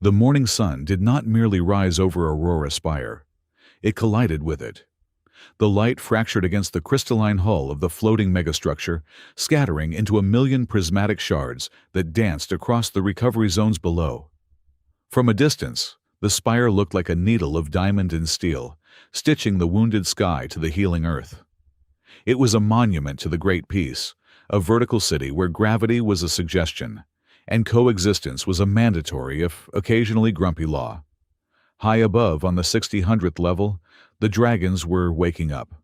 The morning sun did not merely rise over Aurora Spire. It collided with it. The light fractured against the crystalline hull of the floating megastructure, scattering into a million prismatic shards that danced across the recovery zones below. From a distance, the spire looked like a needle of diamond and steel, stitching the wounded sky to the healing earth. It was a monument to the Great Peace, a vertical city where gravity was a suggestion, and coexistence was a mandatory, if occasionally grumpy, law. High above, on the 600th level, the dragons were waking up.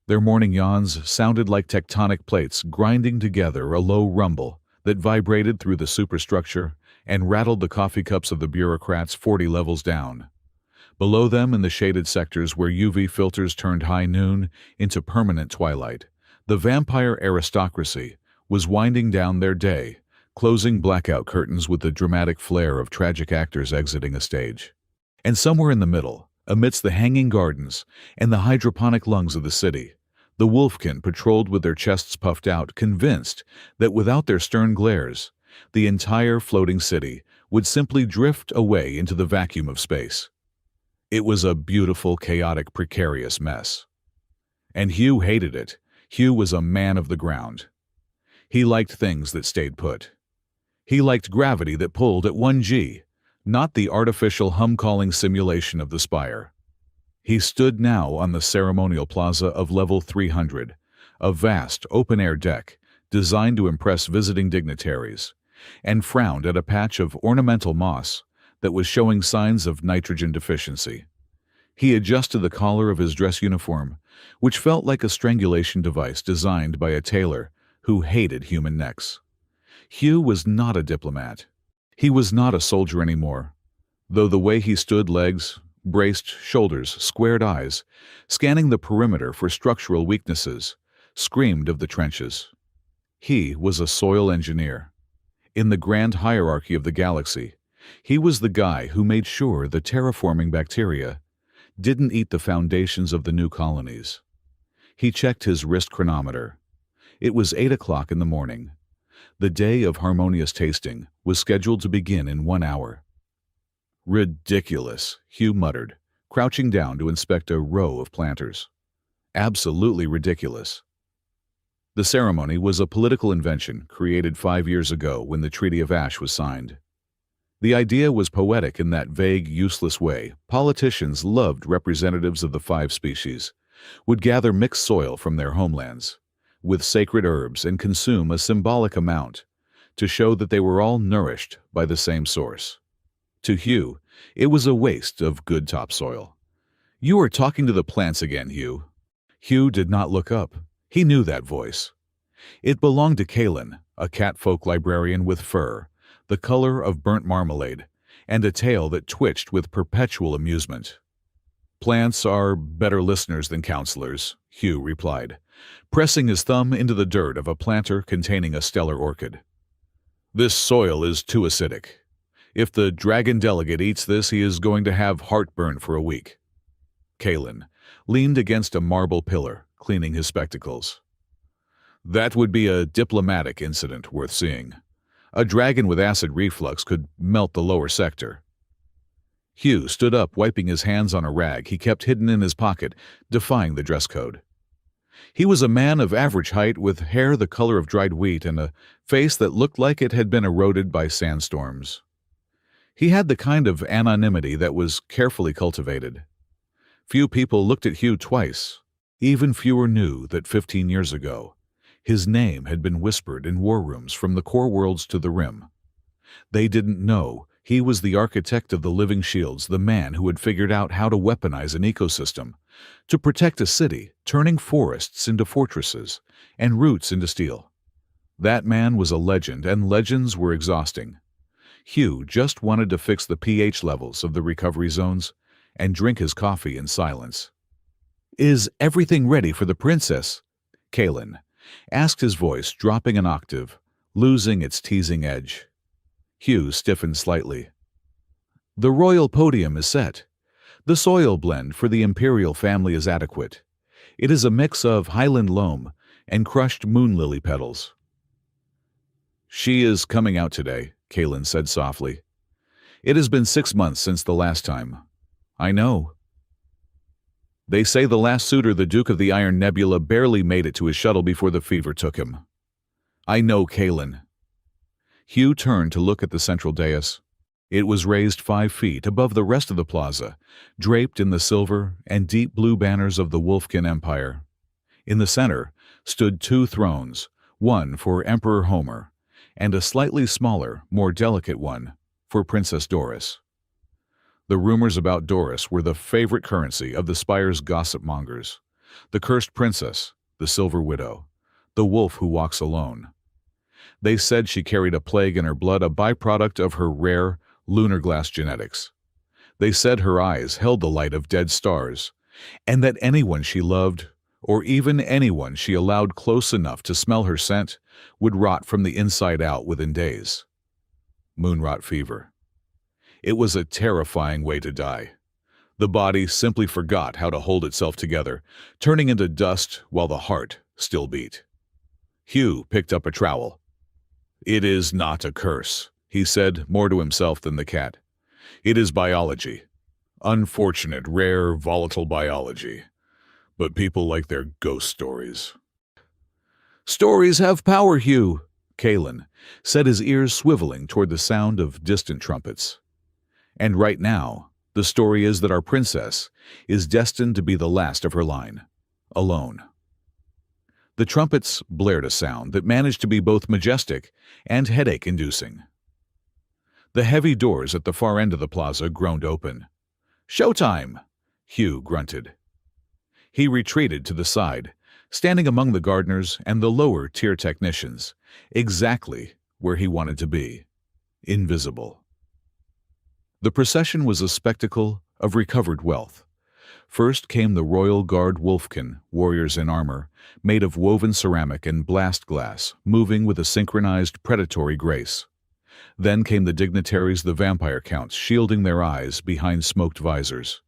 Their morning yawns sounded like tectonic plates grinding together, a low rumble that vibrated through the superstructure and rattled the coffee cups of the bureaucrats 40 levels down. Below them, in the shaded sectors where UV filters turned high noon into permanent twilight, the vampire aristocracy was winding down their day, closing blackout curtains with the dramatic flair of tragic actors exiting a stage. And somewhere in the middle, amidst the hanging gardens and the hydroponic lungs of the city, the wolfkin patrolled with their chests puffed out, convinced that without their stern glares, the entire floating city would simply drift away into the vacuum of space. It was a beautiful, chaotic, precarious mess. And Hugh hated it. Hugh was a man of the ground. He liked things that stayed put. He liked gravity that pulled at 1G, not the artificial hum-calling simulation of the spire. He stood now on the ceremonial plaza of level 300, a vast open-air deck designed to impress visiting dignitaries, and frowned at a patch of ornamental moss that was showing signs of nitrogen deficiency. He adjusted the collar of his dress uniform, which felt like a strangulation device designed by a tailor who hated human necks. Hugh was not a diplomat. He was not a soldier anymore, though the way he stood, legs, braced shoulders, squared eyes, scanning the perimeter for structural weaknesses, screamed of the trenches. He was a soil engineer. In the grand hierarchy of the galaxy, he was the guy who made sure the terraforming bacteria didn't eat the foundations of the new colonies. He checked his wrist chronometer. It was 8 o'clock in the morning. The day of harmonious tasting was scheduled to begin in 1 hour. Ridiculous, Hugh muttered, crouching down to inspect a row of planters. Absolutely ridiculous. The ceremony was a political invention created 5 years ago when the Treaty of Ash was signed. The idea was poetic in that vague, useless way. Politicians loved representatives of the 5 species, would gather mixed soil from their homelands, with sacred herbs, and consume a symbolic amount to show that they were all nourished by the same source. To Hugh, it was a waste of good topsoil. "You are talking to the plants again, Hugh." Hugh did not look up. He knew that voice. It belonged to Kalen, a catfolk librarian with fur, the color of burnt marmalade, and a tail that twitched with perpetual amusement. "Plants are better listeners than counselors," Hugh replied, pressing his thumb into the dirt of a planter containing a stellar orchid. "This soil is too acidic. If the dragon delegate eats this, he is going to have heartburn for a week." Kalen leaned against a marble pillar, cleaning his spectacles. "That would be a diplomatic incident worth seeing. A dragon with acid reflux could melt the lower sector." Hugh stood up, wiping his hands on a rag he kept hidden in his pocket, defying the dress code. He was a man of average height, with hair the color of dried wheat and a face that looked like it had been eroded by sandstorms. He had the kind of anonymity that was carefully cultivated. Few people looked at Hugh twice. Even fewer knew that 15 years ago, his name had been whispered in war rooms from the core worlds to the Rim. They didn't know he was the architect of the living shields, the man who had figured out how to weaponize an ecosystem, to protect a city, turning forests into fortresses and roots into steel. That man was a legend, and legends were exhausting. Hugh just wanted to fix the pH levels of the recovery zones and drink his coffee in silence. "Is everything ready for the princess?" Kalen asked, his voice dropping an octave, losing its teasing edge. Hugh stiffened slightly. "The royal podium is set. The soil blend for the imperial family is adequate. It is a mix of highland loam and crushed moon lily petals." "She is coming out today," Kalen said softly. It has been 6 months since the last time. I know. They say the last suitor, the Duke of the Iron Nebula, barely made it to his shuttle before the fever took him. I know, Kalen. Hugh turned to look at the central dais. It was raised 5 feet above the rest of the plaza, draped in the silver and deep blue banners of the Wolfkin Empire. In the center stood 2 thrones, one for Emperor Homer, and a slightly smaller, more delicate one for Princess Doris. The rumors about Doris were the favorite currency of the Spire's gossip mongers. The cursed princess, the Silver Widow, the wolf who walks alone. They said she carried a plague in her blood, a byproduct of her rare lunar glass genetics. They said her eyes held the light of dead stars, and that anyone she loved, or even anyone she allowed close enough to smell her scent, would rot from the inside out within days. Moonrot fever. It was a terrifying way to die. The body simply forgot how to hold itself together, turning into dust while the heart still beat. Hugh picked up a trowel. It is not a curse, he said, more to himself than the cat. It is biology. Unfortunate, rare, volatile biology. But people like their ghost stories. Stories have power, Hugh, Kalen said, his ears swiveling toward the sound of distant trumpets. And right now, the story is that our princess is destined to be the last of her line, alone. The trumpets blared a sound that managed to be both majestic and headache-inducing. The heavy doors at the far end of the plaza groaned open. "Showtime!" Hugh grunted. He retreated to the side, standing among the gardeners and the lower-tier technicians, exactly where he wanted to be, invisible. The procession was a spectacle of recovered wealth. First came the Royal Guard Wolfkin, warriors in armor, made of woven ceramic and blast glass, moving with a synchronized predatory grace. Then came the dignitaries, the vampire counts, shielding their eyes behind smoked visors.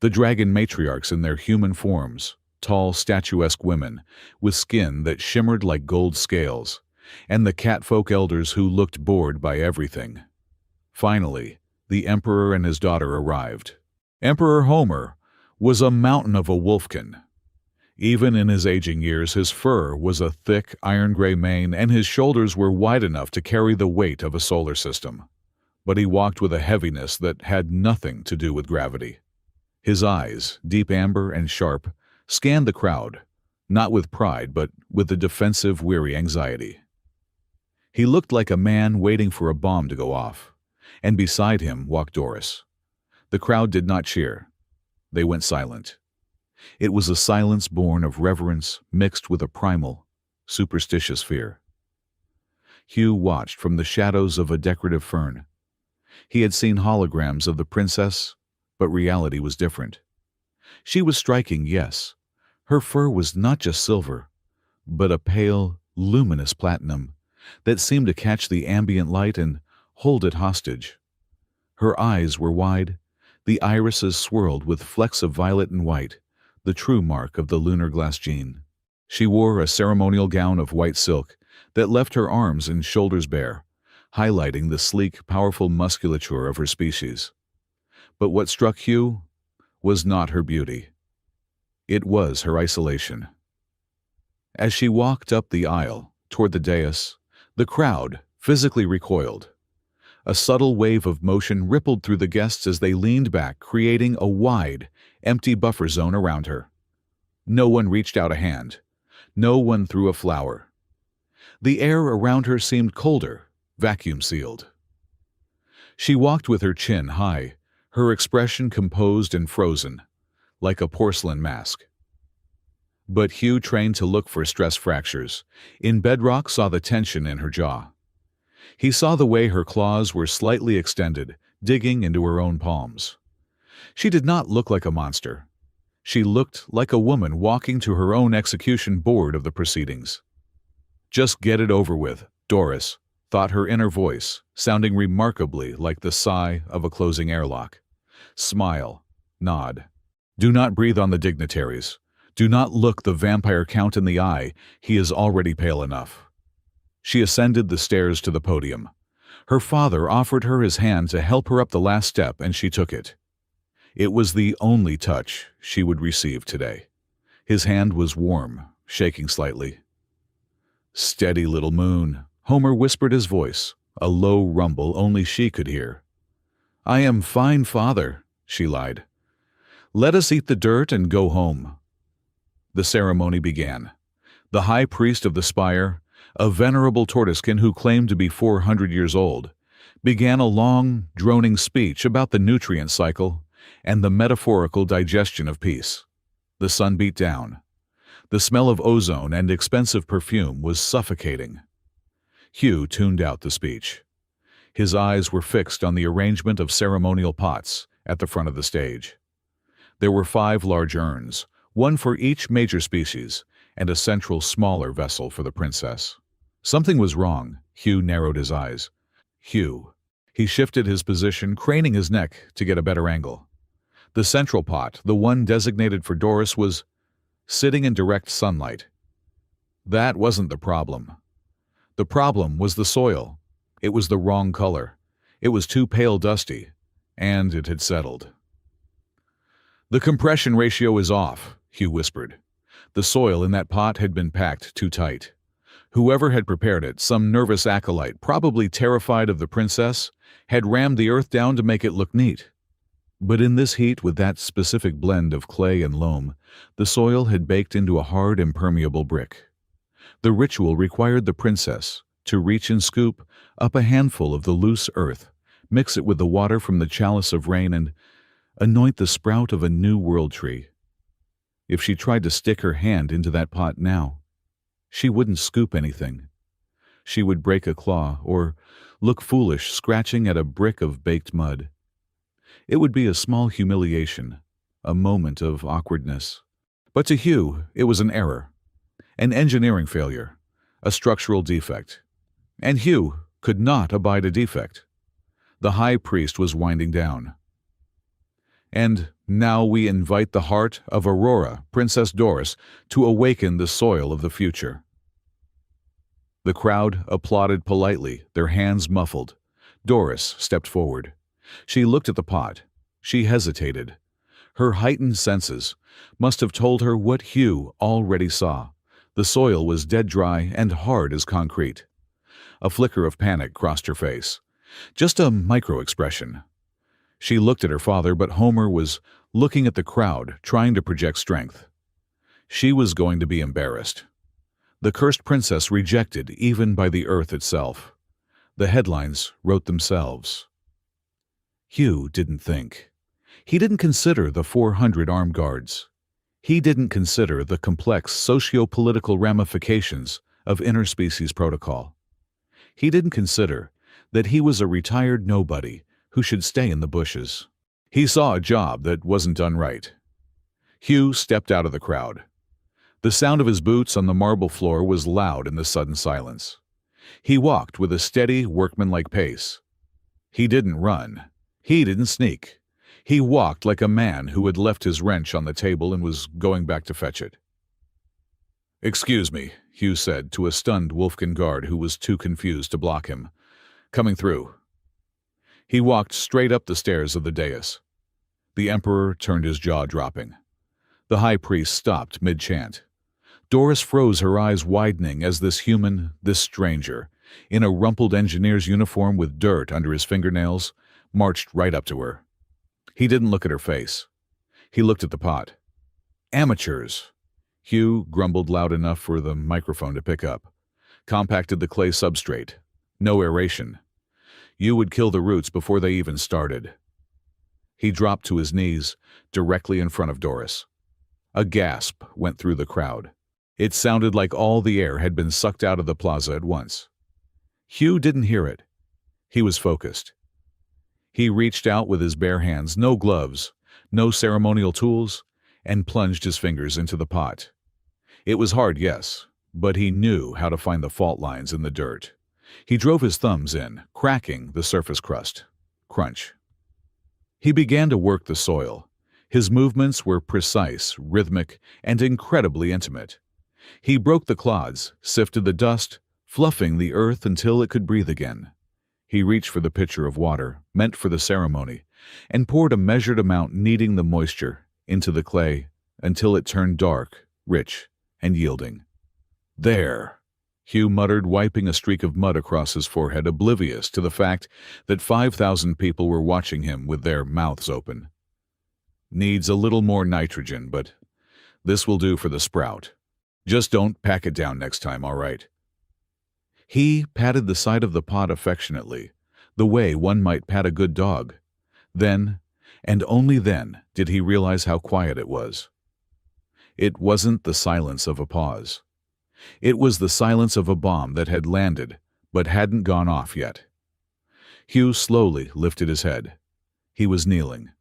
The dragon matriarchs in their human forms, tall, statuesque women, with skin that shimmered like gold scales, and the catfolk elders who looked bored by everything. Finally, the Emperor and his daughter arrived. Emperor Homer was a mountain of a wolfkin. Even in his aging years, his fur was a thick, iron-gray mane, and his shoulders were wide enough to carry the weight of a solar system. But he walked with a heaviness that had nothing to do with gravity. His eyes, deep amber and sharp, scanned the crowd, not with pride, but with a defensive, weary anxiety. He looked like a man waiting for a bomb to go off, and beside him walked Doris. The crowd did not cheer. They went silent. It was a silence born of reverence mixed with a primal, superstitious fear. Hugh watched from the shadows of a decorative fern. He had seen holograms of the princess, but reality was different. She was striking, yes. Her fur was not just silver, but a pale, luminous platinum that seemed to catch the ambient light and hold it hostage. Her eyes were wide, the irises swirled with flecks of violet and white, the true mark of the lunar glass gene. She wore a ceremonial gown of white silk that left her arms and shoulders bare, highlighting the sleek, powerful musculature of her species. But what struck Hugh was not her beauty. It was her isolation. As she walked up the aisle toward the dais, the crowd physically recoiled. A subtle wave of motion rippled through the guests as they leaned back, creating a wide, empty buffer zone around her. No one reached out a hand. No one threw a flower. The air around her seemed colder, vacuum-sealed. She walked with her chin high, her expression composed and frozen, like a porcelain mask. But Hugh, trained to look for stress fractures, in bedrock saw the tension in her jaw. He saw the way her claws were slightly extended, digging into her own palms. She did not look like a monster. She looked like a woman walking to her own execution, bored of the proceedings. "Just get it over with, Doris," thought her inner voice, sounding remarkably like the sigh of a closing airlock. "Smile. Nod. Do not breathe on the dignitaries. Do not look the vampire count in the eye. He is already pale enough." She ascended the stairs to the podium. Her father offered her his hand to help her up the last step, and she took it. It was the only touch she would receive today. His hand was warm, shaking slightly. "Steady, little moon," Homer whispered his voice, a low rumble only she could hear. "I am fine, father," she lied. "Let us eat the dirt and go home." The ceremony began. The high priest of the spire, a venerable tortoiskin who claimed to be 400 years old, began a long, droning speech about the nutrient cycle and the metaphorical digestion of peace. The sun beat down. The smell of ozone and expensive perfume was suffocating. Hugh tuned out the speech. His eyes were fixed on the arrangement of ceremonial pots at the front of the stage. There were 5 large urns, one for each major species, and a central smaller vessel for the princess. Something was wrong. Hugh narrowed his eyes. Hugh. He shifted his position, craning his neck to get a better angle. The central pot, the one designated for Doris, was sitting in direct sunlight. That wasn't the problem. The problem was the soil. It was the wrong color. It was too pale dusty, and it had settled. "The compression ratio is off," Hugh whispered. The soil in that pot had been packed too tight. Whoever had prepared it, some nervous acolyte, probably terrified of the princess, had rammed the earth down to make it look neat. But in this heat, with that specific blend of clay and loam, the soil had baked into a hard, impermeable brick. The ritual required the princess to reach and scoop up a handful of the loose earth, mix it with the water from the chalice of rain, and anoint the sprout of a new world tree. If she tried to stick her hand into that pot now, she wouldn't scoop anything. She would break a claw or look foolish scratching at a brick of baked mud. It would be a small humiliation, a moment of awkwardness. But to Hugh, it was an error, an engineering failure, a structural defect. And Hugh could not abide a defect. The high priest was winding down. "And now we invite the heart of Aurora, Princess Doris, to awaken the soil of the future." The crowd applauded politely, their hands muffled. Doris stepped forward. She looked at the pot. She hesitated. Her heightened senses must have told her what Hugh already saw. The soil was dead dry and hard as concrete. A flicker of panic crossed her face. Just a micro-expression. She looked at her father, but Homer was looking at the crowd, trying to project strength. She was going to be embarrassed. The cursed princess rejected even by the earth itself. The headlines wrote themselves. Hugh didn't think. He didn't consider the 400 armed guards. He didn't consider the complex socio-political ramifications of interspecies protocol. He didn't consider that he was a retired nobody who should stay in the bushes. He saw a job that wasn't done right. Hugh stepped out of the crowd. The sound of his boots on the marble floor was loud in the sudden silence. He walked with a steady, workmanlike pace. He didn't run. He didn't sneak. He walked like a man who had left his wrench on the table and was going back to fetch it. "Excuse me," Hugh said to a stunned Wolfkin guard who was too confused to block him. "Coming through." He walked straight up the stairs of the dais. The emperor turned his jaw dropping. The high priest stopped mid-chant. Doris froze, her eyes widening as this human, this stranger, in a rumpled engineer's uniform with dirt under his fingernails, marched right up to her. He didn't look at her face. He looked at the pot. "Amateurs," Hugh grumbled loud enough for the microphone to pick up. "Compacted the clay substrate. No aeration. You would kill the roots before they even started." He dropped to his knees, directly in front of Doris. A gasp went through the crowd. It sounded like all the air had been sucked out of the plaza at once. Hugh didn't hear it. He was focused. He reached out with his bare hands, no gloves, no ceremonial tools, and plunged his fingers into the pot. It was hard, yes, but he knew how to find the fault lines in the dirt. He drove his thumbs in, cracking the surface crust. Crunch. He began to work the soil. His movements were precise, rhythmic, and incredibly intimate. He broke the clods, sifted the dust, fluffing the earth until it could breathe again. He reached for the pitcher of water, meant for the ceremony, and poured a measured amount kneading the moisture into the clay until it turned dark, rich, and yielding. There, Hugh muttered, wiping a streak of mud across his forehead, oblivious to the fact that 5,000 people were watching him with their mouths open. Needs a little more nitrogen, but this will do for the sprout. Just don't pack it down next time, all right? He patted the side of the pot affectionately, the way one might pat a good dog. Then, and only then, did he realize how quiet it was. It wasn't the silence of a pause. It was the silence of a bomb that had landed, but hadn't gone off yet. Hugh slowly lifted his head. He was kneeling.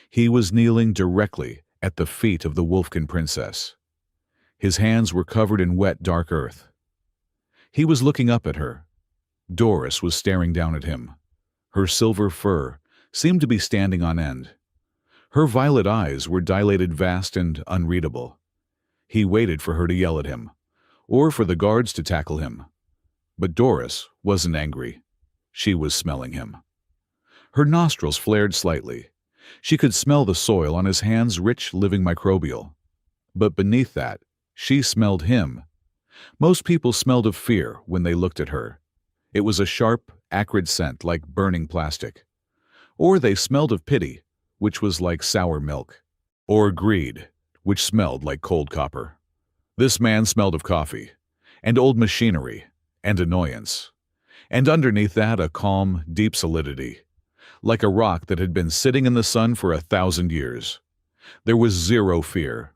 He was kneeling directly at the feet of the Wolfkin princess. His hands were covered in wet, dark earth. He was looking up at her. Doris was staring down at him. Her silver fur seemed to be standing on end. Her violet eyes were dilated, vast, and unreadable. He waited for her to yell at him, or for the guards to tackle him. But Doris wasn't angry. She was smelling him. Her nostrils flared slightly. She could smell the soil on his hands, rich, living microbial. But beneath that, she smelled him. Most people smelled of fear when they looked at her. It was a sharp, acrid scent like burning plastic. Or they smelled of pity, which was like sour milk. Or greed, which smelled like cold copper. This man smelled of coffee, and old machinery, and annoyance. And underneath that, a calm, deep solidity, like a rock that had been sitting in the sun for 1,000 years. There was zero fear.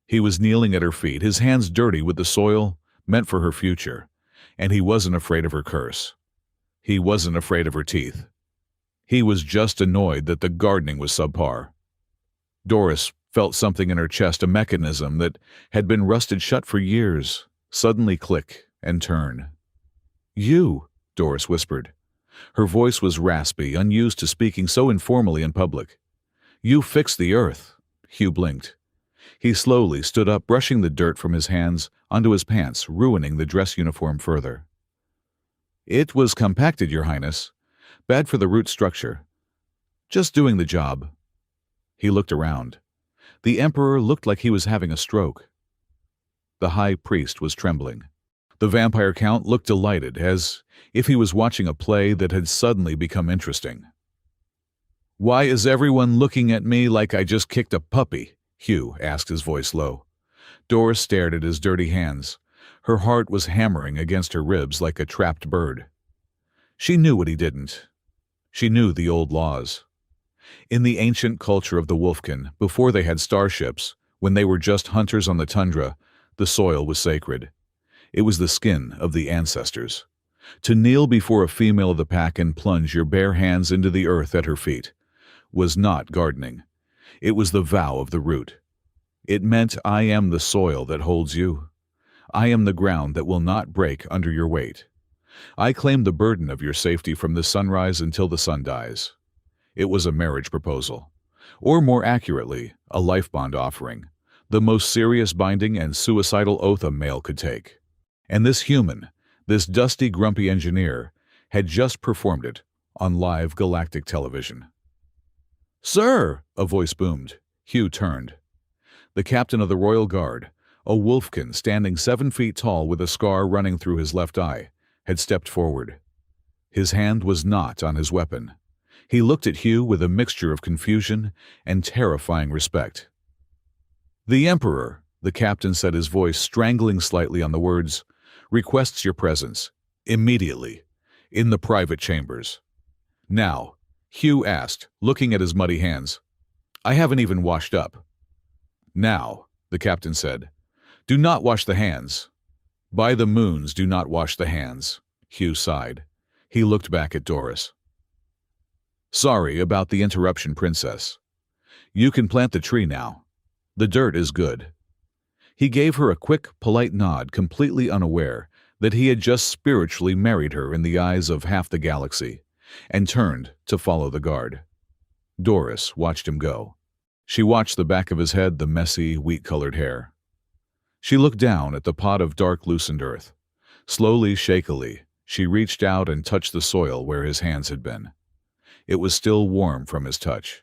He was kneeling at her feet, his hands dirty with the soil meant for her future, and he wasn't afraid of her curse. He wasn't afraid of her teeth. He was just annoyed that the gardening was subpar. Doris felt something in her chest, a mechanism that had been rusted shut for years, suddenly click and turn. "You," Doris whispered. Her voice was raspy, unused to speaking so informally in public. "You fixed the earth." Hugh blinked. He slowly stood up, brushing the dirt from his hands onto his pants, ruining the dress uniform further. "It was compacted, Your Highness. Bad for the root structure. Just doing the job." He looked around. The Emperor looked like he was having a stroke. The High Priest was trembling. The Vampire Count looked delighted, as if he was watching a play that had suddenly become interesting. "Why is everyone looking at me like I just kicked a puppy?" Hugh asked, his voice low. Doris stared at his dirty hands. Her heart was hammering against her ribs like a trapped bird. She knew what he didn't. She knew the old laws. In the ancient culture of the Wolfkin, before they had starships, when they were just hunters on the tundra, the soil was sacred. It was the skin of the ancestors. To kneel before a female of the pack and plunge your bare hands into the earth at her feet was not gardening. It was the vow of the root. It meant, I am the soil that holds you. I am the ground that will not break under your weight. I claim the burden of your safety from the sunrise until the sun dies. It was a marriage proposal, or more accurately, a life bond offering, the most serious binding and suicidal oath a male could take. And this human, this dusty, grumpy engineer, had just performed it on live galactic television. "Sir!" a voice boomed. Hugh turned. The captain of the Royal Guard, a Wolfkin standing 7 feet tall with a scar running through his left eye, had stepped forward. His hand was not on his weapon. He looked at Hugh with a mixture of confusion and terrifying respect. "The Emperor," the captain said, his voice strangling slightly on the words, "requests your presence, immediately, in the private chambers." "Now," Hugh asked, looking at his muddy hands. "I haven't even washed up." "Now," the captain said, "do not wash the hands." "By the moons, do not wash the hands." Hugh sighed. He looked back at Doris. "Sorry about the interruption, Princess. You can plant the tree now. The dirt is good." He gave her a quick, polite nod, completely unaware that he had just spiritually married her in the eyes of half the galaxy, and turned to follow the guard. Doris watched him go. She watched the back of his head, the messy, wheat-colored hair. She looked down at the pot of dark, loosened earth. Slowly, shakily, She reached out and touched the soil where his hands had been. It was still warm from his touch.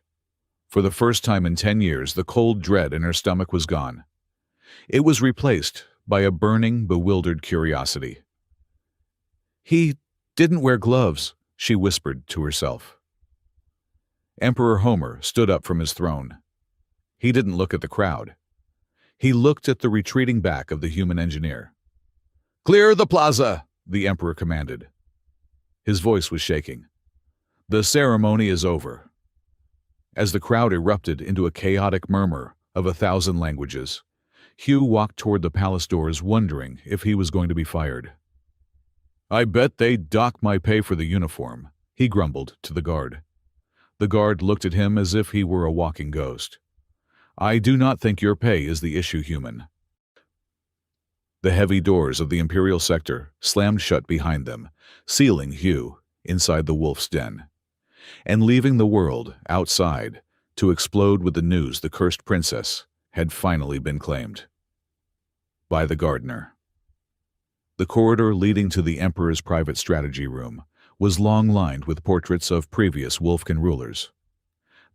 For the first time in 10 years, the cold dread in her stomach was gone. It was replaced by a burning, bewildered curiosity. "He didn't wear gloves," she whispered to herself. Emperor Homer stood up from his throne. He didn't look at the crowd. He looked at the retreating back of the human engineer. "Clear the plaza," the emperor commanded. His voice was shaking. "The ceremony is over." As the crowd erupted into a chaotic murmur of 1,000 languages, Hugh walked toward the palace doors wondering if he was going to be fired. "I bet they dock my pay for the uniform," he grumbled to the guard. The guard looked at him as if he were a walking ghost. "I do not think your pay is the issue, human." The heavy doors of the Imperial sector slammed shut behind them, sealing Hugh inside the wolf's den, and leaving the world outside to explode with the news the cursed princess had finally been claimed. By the gardener. The corridor leading to the Emperor's private strategy room was long-lined with portraits of previous Wolfkin rulers.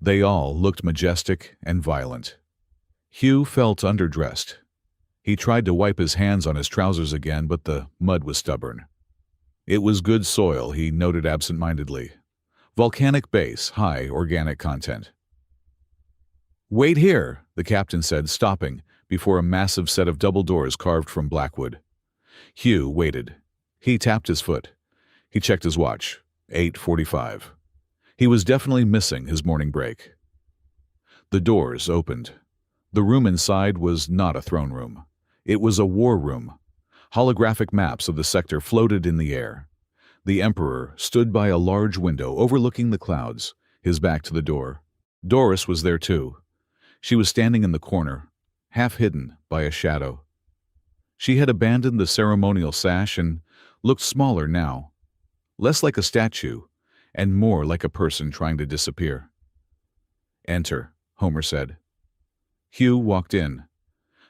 They all looked majestic and violent. Hugh felt underdressed. He tried to wipe his hands on his trousers again, but the mud was stubborn. It was good soil, he noted absent-mindedly. Volcanic base, high organic content. "Wait here," the captain said, stopping before a massive set of double doors carved from blackwood. Hugh waited. He tapped his foot. He checked his watch. 8:45. He was definitely missing his morning break. The doors opened. The room inside was not a throne room. It was a war room. Holographic maps of the sector floated in the air. The Emperor stood by a large window overlooking the clouds, his back to the door. Doris was there too. She was standing in the corner, half hidden by a shadow. She had abandoned the ceremonial sash and looked smaller now, less like a statue and more like a person trying to disappear. "Enter," Homer said. Hugh walked in.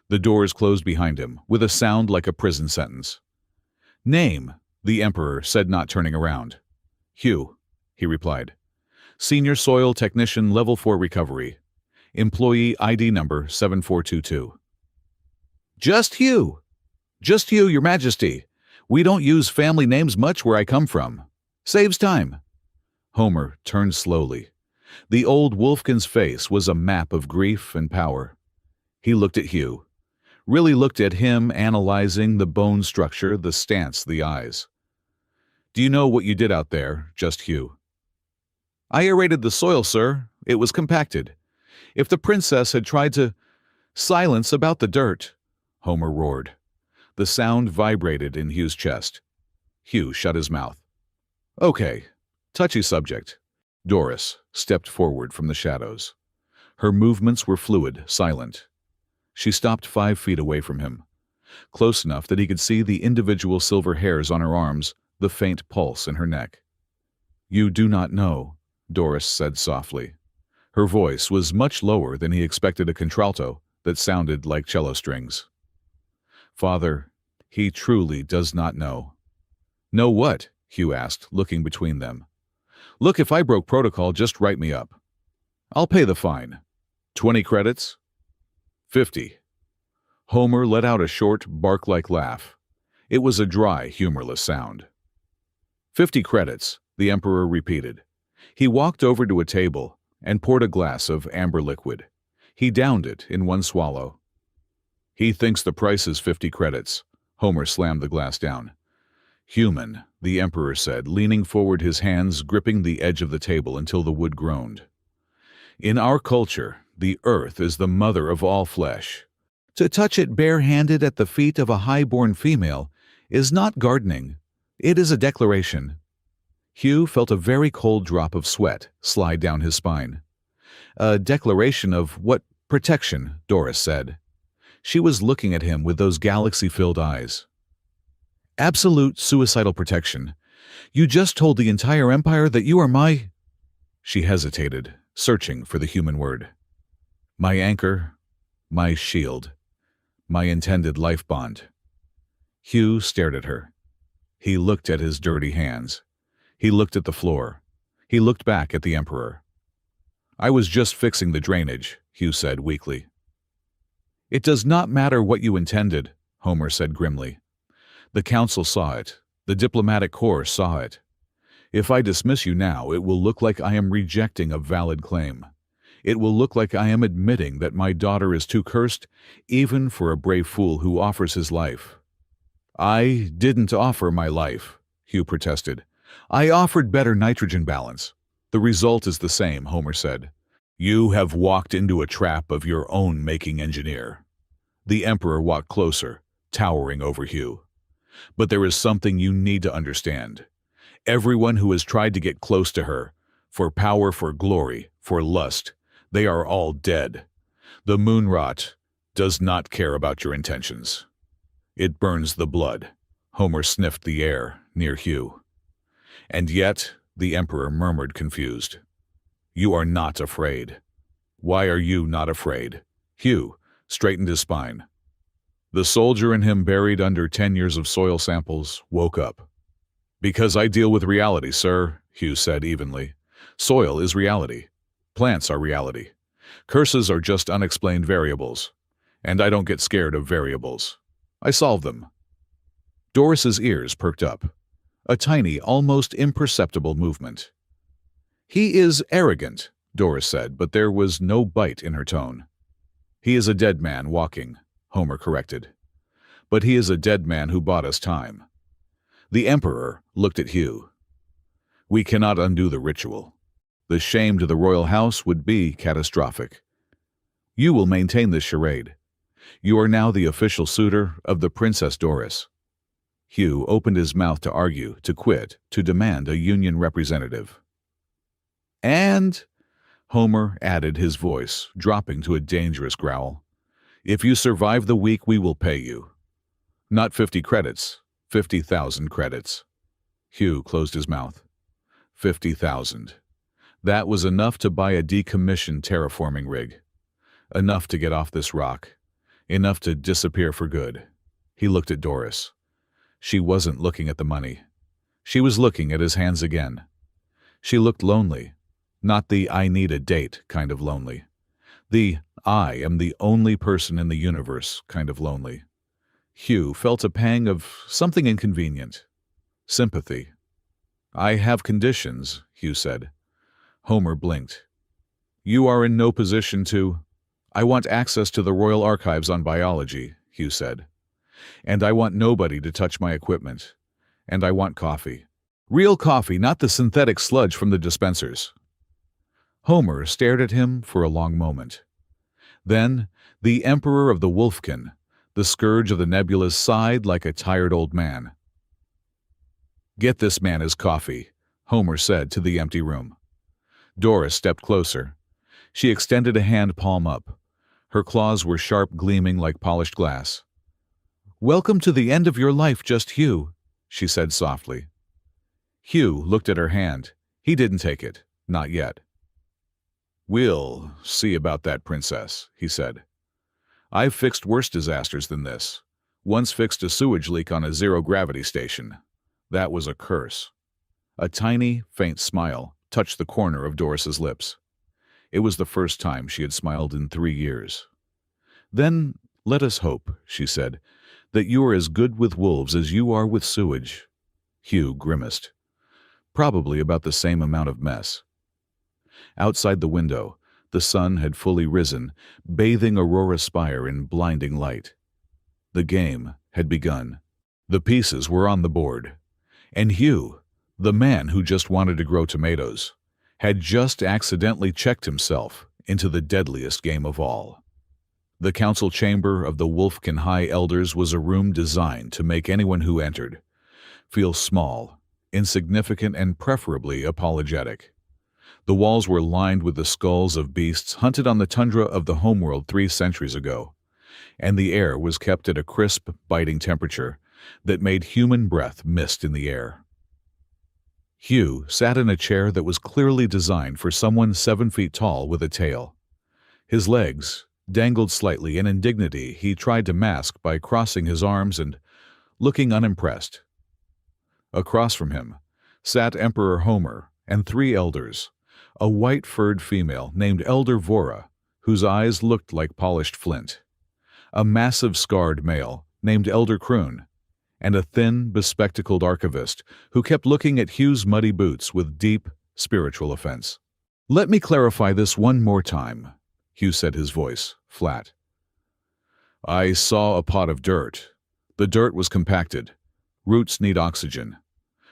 The doors closed behind him, with a sound like a prison sentence. "Name," the Emperor said, not turning around. "Hugh," he replied. "Senior Soil Technician, Level 4 Recovery. Employee ID number 7422. "Just Hugh. Just Hugh, Your Majesty. We don't use family names much where I come from. Saves time." Homer turned slowly. The old Wolfkin's face was a map of grief and power. He looked at Hugh. Really looked at him, analyzing the bone structure, the stance, the eyes. "Do you know what you did out there, Just Hugh?" "I aerated the soil, sir. It was compacted. If the princess had tried to silence about the dirt," Homer roared. The sound vibrated in Hugh's chest. Hugh shut his mouth. "Okay, touchy subject." Doris stepped forward from the shadows. Her movements were fluid, silent. She stopped 5 feet away from him, close enough that he could see the individual silver hairs on her arms, the faint pulse in her neck. "You do not know," Doris said softly. Her voice was much lower than he expected, a contralto that sounded like cello strings. "Father, he truly does not know." "Know what?" Hugh asked, looking between them. "Look, if I broke protocol, just write me up. I'll pay the fine. 20 credits? 50. Homer let out a short, bark-like laugh. It was a dry, humorless sound. 50 credits, the Emperor repeated. He walked over to a table and poured a glass of amber liquid. He downed it in one swallow. "He thinks the price is 50 credits. Homer slammed the glass down. "Human," the Emperor said, leaning forward, his hands gripping the edge of the table until the wood groaned. "In our culture, the earth is the mother of all flesh. To touch it bare-handed at the feet of a high-born female is not gardening. It is a declaration." Hugh felt a very cold drop of sweat slide down his spine. "A declaration of what protection?" Doris said. She was looking at him with those galaxy-filled eyes. "Absolute suicidal protection. You just told the entire empire that you are my—" She hesitated, searching for the human word. "My anchor, my shield, my intended life bond." Hugh stared at her. He looked at his dirty hands. He looked at the floor. He looked back at the Emperor. "I was just fixing the drainage," Hugh said weakly. "It does not matter what you intended," Homer said grimly. "The council saw it. The diplomatic corps saw it. If I dismiss you now, it will look like I am rejecting a valid claim. It will look like I am admitting that my daughter is too cursed, even for a brave fool who offers his life." "I didn't offer my life," Hugh protested. "I offered better nitrogen balance." "The result is the same," Homer said. "You have walked into a trap of your own making, engineer." The Emperor walked closer, towering over Hugh. "But there is something you need to understand. Everyone who has tried to get close to her, for power, for glory, for lust, they are all dead. The moon rot does not care about your intentions. It burns the blood." Homer sniffed the air near Hugh. "And yet," the Emperor murmured, confused, "you are not afraid. Why are you not afraid?" Hugh straightened his spine. The soldier in him, buried under 10 years of soil samples, woke up. "Because I deal with reality, sir," Hugh said evenly. "Soil is reality. Plants are reality. Curses are just unexplained variables. And I don't get scared of variables. I solve them." Doris's ears perked up. A tiny, almost imperceptible movement. "He is arrogant," Doris said, but there was no bite in her tone. "He is a dead man walking," Homer corrected. "But he is a dead man who bought us time." The Emperor looked at Hugh. "We cannot undo the ritual. The shame to the royal house would be catastrophic. You will maintain this charade. You are now the official suitor of the Princess Doris." Hugh opened his mouth to argue, to quit, to demand a union representative. "And," Homer added, his voice dropping to a dangerous growl, "if you survive the week, we will pay you. Not 50 credits, 50,000 credits." Hugh closed his mouth. 50,000. That was enough to buy a decommissioned terraforming rig. Enough to get off this rock. Enough to disappear for good. He looked at Doris. She wasn't looking at the money. She was looking at his hands again. She looked lonely. Not the "I need a date" kind of lonely. The "I am the only person in the universe" kind of lonely. Hugh felt a pang of something inconvenient. Sympathy. "I have conditions," Hugh said. Homer blinked. "You are in no position to—" "I want access to the Royal Archives on biology," Hugh said. "And I want nobody to touch my equipment. And I want coffee. Real coffee, not the synthetic sludge from the dispensers." Homer stared at him for a long moment. Then the Emperor of the Wolfkin, the scourge of the nebulas, sighed like a tired old man. "Get this man his coffee," Homer said to the empty room. Doris stepped closer. She extended a hand palm up. Her claws were sharp, gleaming like polished glass. "Welcome to the end of your life, just Hugh," she said softly. Hugh looked at her hand. He didn't take it. Not yet. "We'll see about that, Princess," he said. "I've fixed worse disasters than this. Once fixed a sewage leak on a zero-gravity station. That was a curse." A tiny, faint smile touched the corner of Doris's lips. It was the first time she had smiled in 3 years. "Then let us hope," she said, "that you are as good with wolves as you are with sewage." Hugh grimaced. Probably about the same amount of mess. Outside the window, the sun had fully risen, bathing Aurora Spire in blinding light. The game had begun. The pieces were on the board. And Hugh, the man who just wanted to grow tomatoes, had just accidentally checked himself into the deadliest game of all. The council chamber of the Wolfkin High Elders was a room designed to make anyone who entered feel small, insignificant, and preferably apologetic. The walls were lined with the skulls of beasts hunted on the tundra of the homeworld 3 centuries ago, and the air was kept at a crisp, biting temperature that made human breath mist in the air. Hugh sat in a chair that was clearly designed for someone 7 feet tall with a tail. His legs dangled slightly, and in dignity he tried to mask by crossing his arms and looking unimpressed. Across from him sat Emperor Homer and three elders, a white-furred female named Elder Vora, whose eyes looked like polished flint, a massive scarred male named Elder Kroon, and a thin, bespectacled archivist who kept looking at Hugh's muddy boots with deep, spiritual offense. "Let me clarify this one more time," Hugh said, his voice flat. "I saw a pot of dirt. The dirt was compacted. Roots need oxygen.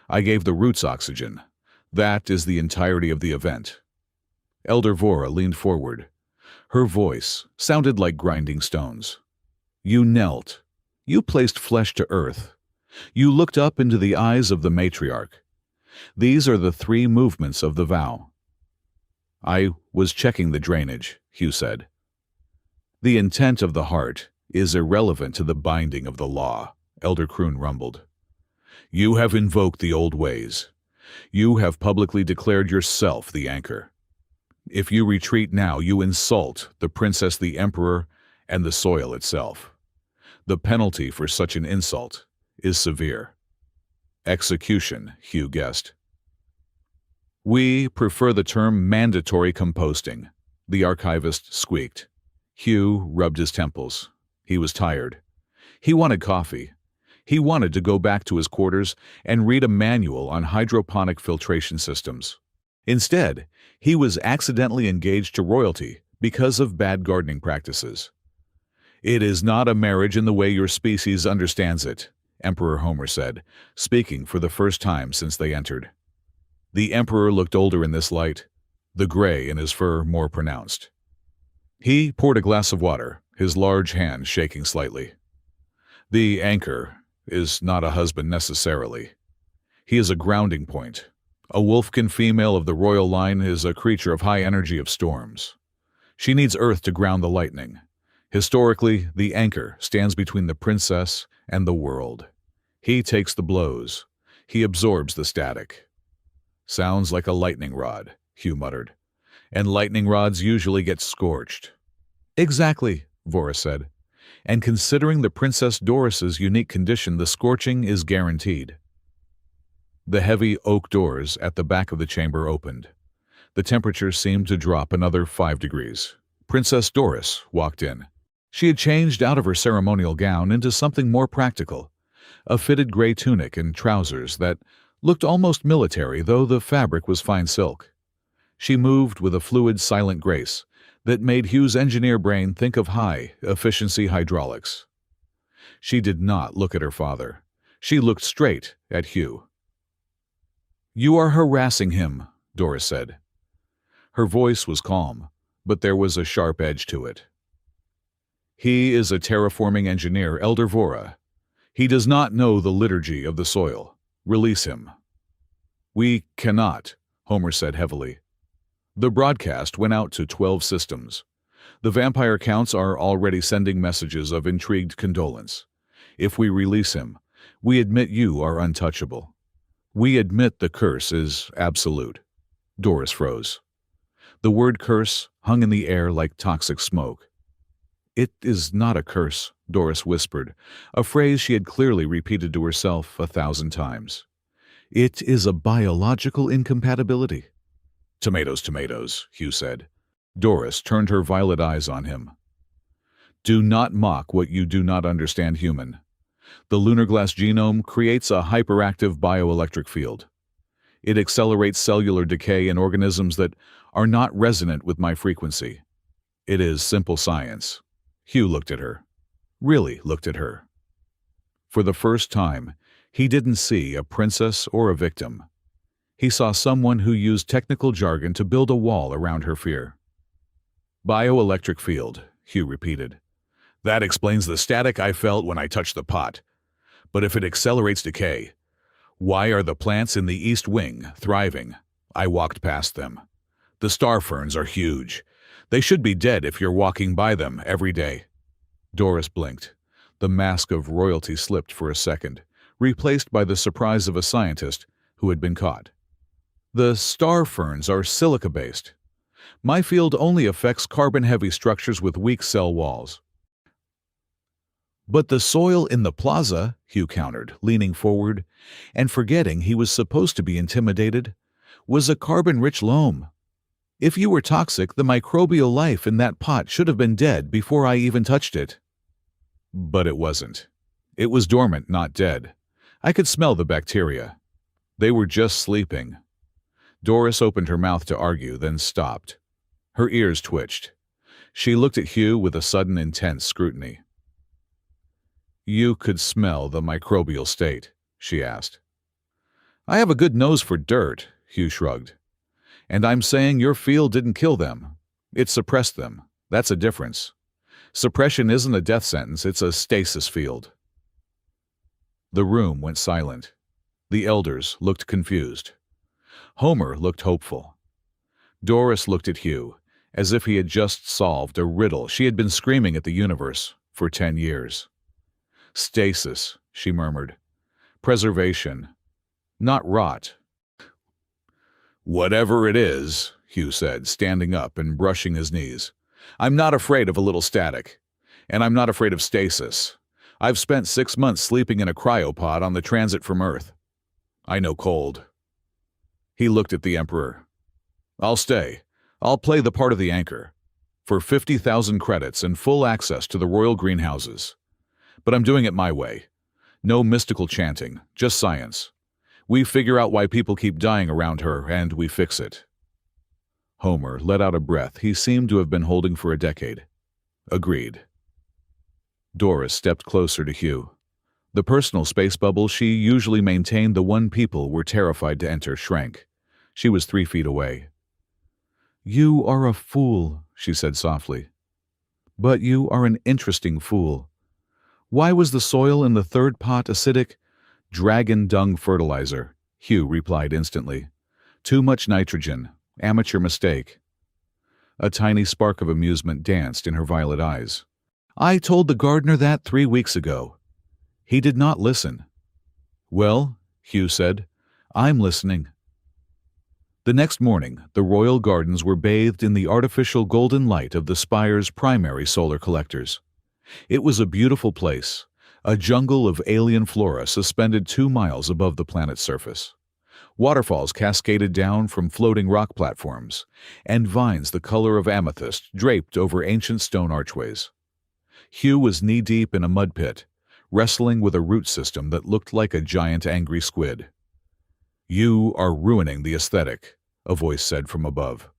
I gave the roots oxygen. That is the entirety of the event." Elder Vora leaned forward. Her voice sounded like grinding stones. "You knelt. You placed flesh to earth. You looked up into the eyes of the matriarch. These are the three movements of the vow." "I was checking the drainage," Hugh said. "The intent of the heart is irrelevant to the binding of the law," Elder Kroon rumbled. "You have invoked the old ways. You have publicly declared yourself the anchor. If you retreat now, you insult the princess, the emperor, and the soil itself. The penalty for such an insult is severe." "Execution," Hugh guessed. "We prefer the term mandatory composting," the archivist squeaked. Hugh rubbed his temples. He was tired. He wanted coffee. He wanted to go back to his quarters and read a manual on hydroponic filtration systems. Instead, he was accidentally engaged to royalty because of bad gardening practices. "It is not a marriage in the way your species understands it," Emperor Homer said, speaking for the first time since they entered. The emperor looked older in this light, the gray in his fur more pronounced. He poured a glass of water, his large hand shaking slightly. "The anchor is not a husband necessarily. He is a grounding point. A wolfkin female of the royal line is a creature of high energy of storms. She needs earth to ground the lightning. Historically, the anchor stands between the princess and the world. He takes the blows. He absorbs the static." "Sounds like a lightning rod," Hugh muttered. "And lightning rods usually get scorched." "Exactly," Vora said. "And considering the Princess Doris's unique condition, the scorching is guaranteed." The heavy oak doors at the back of the chamber opened. The temperature seemed to drop another 5 degrees. Princess Doris walked in. She had changed out of her ceremonial gown into something more practical, a fitted gray tunic and trousers that looked almost military, though the fabric was fine silk. She moved with a fluid, silent grace that made Hugh's engineer brain think of high-efficiency hydraulics. She did not look at her father. She looked straight at Hugh. "You are harassing him," Doris said. Her voice was calm, but there was a sharp edge to it. "He is a terraforming engineer, Elder Vora. He does not know the liturgy of the soil. Release him." "We cannot," Homer said heavily. The broadcast went out to 12 systems. The vampire counts are already sending messages of intrigued condolence. If we release him, we admit you are untouchable. We admit the curse is absolute." Doris froze. The word curse hung in the air like toxic smoke. "It is not a curse," Doris whispered, a phrase she had clearly repeated to herself 1,000 times. "It is a biological incompatibility." "Tomatoes, tomatoes," Hugh said. Doris turned her violet eyes on him. "Do not mock what you do not understand, human. The lunar glass genome creates a hyperactive bioelectric field. It accelerates cellular decay in organisms that are not resonant with my frequency. It is simple science." Hugh looked at her. Really looked at her. For the first time, he didn't see a princess or a victim. He saw someone who used technical jargon to build a wall around her fear. "Bioelectric field," Hugh repeated. "That explains the static I felt when I touched the pot. But if it accelerates decay, why are the plants in the East Wing thriving? I walked past them. The star ferns are huge. They should be dead if you're walking by them every day." Doris blinked. The mask of royalty slipped for a second, replaced by the surprise of a scientist who had been caught. "The star ferns are silica-based. My field only affects carbon-heavy structures with weak cell walls." But the soil in the plaza, Hugh countered, leaning forward, and forgetting he was supposed to be intimidated, was a carbon-rich loam. If you were toxic, the microbial life in that pot should have been dead before I even touched it. But it wasn't. It was dormant, not dead. I could smell the bacteria. They were just sleeping. Doris opened her mouth to argue, then stopped. Her ears twitched. She looked at Hugh with a sudden intense scrutiny. You could smell the microbial state, she asked. I have a good nose for dirt, Hugh shrugged. And I'm saying your field didn't kill them. It suppressed them. That's a difference. Suppression isn't a death sentence, it's a stasis field. The room went silent. The elders looked confused. Homer looked hopeful. Doris looked at Hugh, as if he had just solved a riddle she had been screaming at the universe for 10 years. Stasis, she murmured. Preservation. Not rot. Whatever it is, Hugh said, standing up and brushing his knees. I'm not afraid of a little static. And I'm not afraid of stasis. I've spent 6 months sleeping in a cryopod on the transit from Earth. I know cold. He looked at the Emperor. I'll stay. I'll play the part of the anchor. For 50,000 credits and full access to the royal greenhouses. But I'm doing it my way. No mystical chanting, just science. We figure out why people keep dying around her, and we fix it. Homer let out a breath he seemed to have been holding for a decade. Agreed. Doris stepped closer to Hugh. The personal space bubble she usually maintained, the one people were terrified to enter, shrank. She was 3 feet away. You are a fool, she said softly. But you are an interesting fool. Why was the soil in the third pot acidic? Dragon dung fertilizer, Hugh replied instantly. Too much nitrogen. Amateur mistake. A tiny spark of amusement danced in her violet eyes. I told the gardener that 3 weeks ago. He did not listen. Well, Hugh said, I'm listening. The next morning, the royal gardens were bathed in the artificial golden light of the spire's primary solar collectors. It was a beautiful place, a jungle of alien flora suspended 2 miles above the planet's surface. Waterfalls cascaded down from floating rock platforms, and vines the color of amethyst draped over ancient stone archways. Hugh was knee-deep in a mud pit, wrestling with a root system that looked like a giant angry squid. You are ruining the aesthetic, a voice said from above.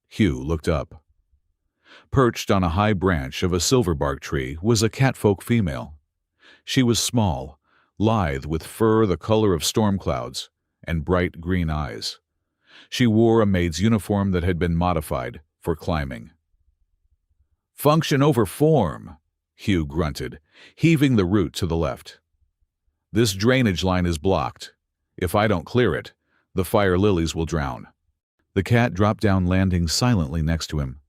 Hugh looked up. Perched on a high branch of a silverbark tree was a catfolk female. She was small, lithe with fur the color of storm clouds, and bright green eyes. She wore a maid's uniform that had been modified for climbing. Function over form, Hugh grunted, heaving the root to the left. This drainage line is blocked. If I don't clear it, the fire lilies will drown. The cat dropped down, landing silently next to him.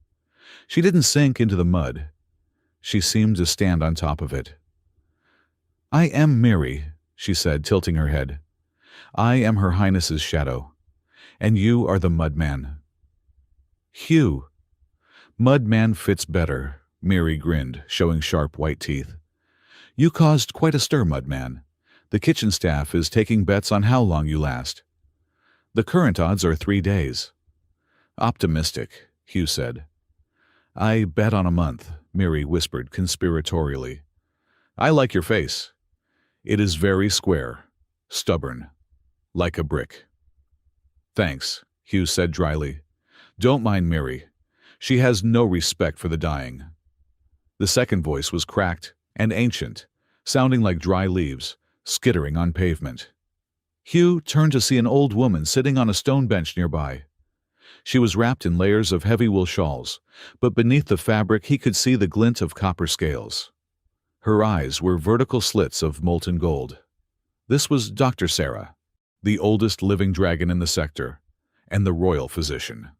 She didn't sink into the mud. She seemed to stand on top of it. I am Mary, she said, tilting her head. I am Her Highness's shadow, and you are the Mudman. Hugh. Mudman fits better, Mary grinned, showing sharp white teeth. You caused quite a stir, Mudman. The kitchen staff is taking bets on how long you last. The current odds are 3 days. Optimistic, Hugh said. I bet on a month, Mary whispered conspiratorially. I like your face. It is very square, stubborn, like a brick. Thanks, Hugh said dryly. Don't mind Mary. She has no respect for the dying. The second voice was cracked and ancient, sounding like dry leaves, skittering on pavement. Hugh turned to see an old woman sitting on a stone bench nearby. She was wrapped in layers of heavy wool shawls, but beneath the fabric he could see the glint of copper scales. Her eyes were vertical slits of molten gold. This was Dr. Sarah, the oldest living dragon in the sector, and the royal physician.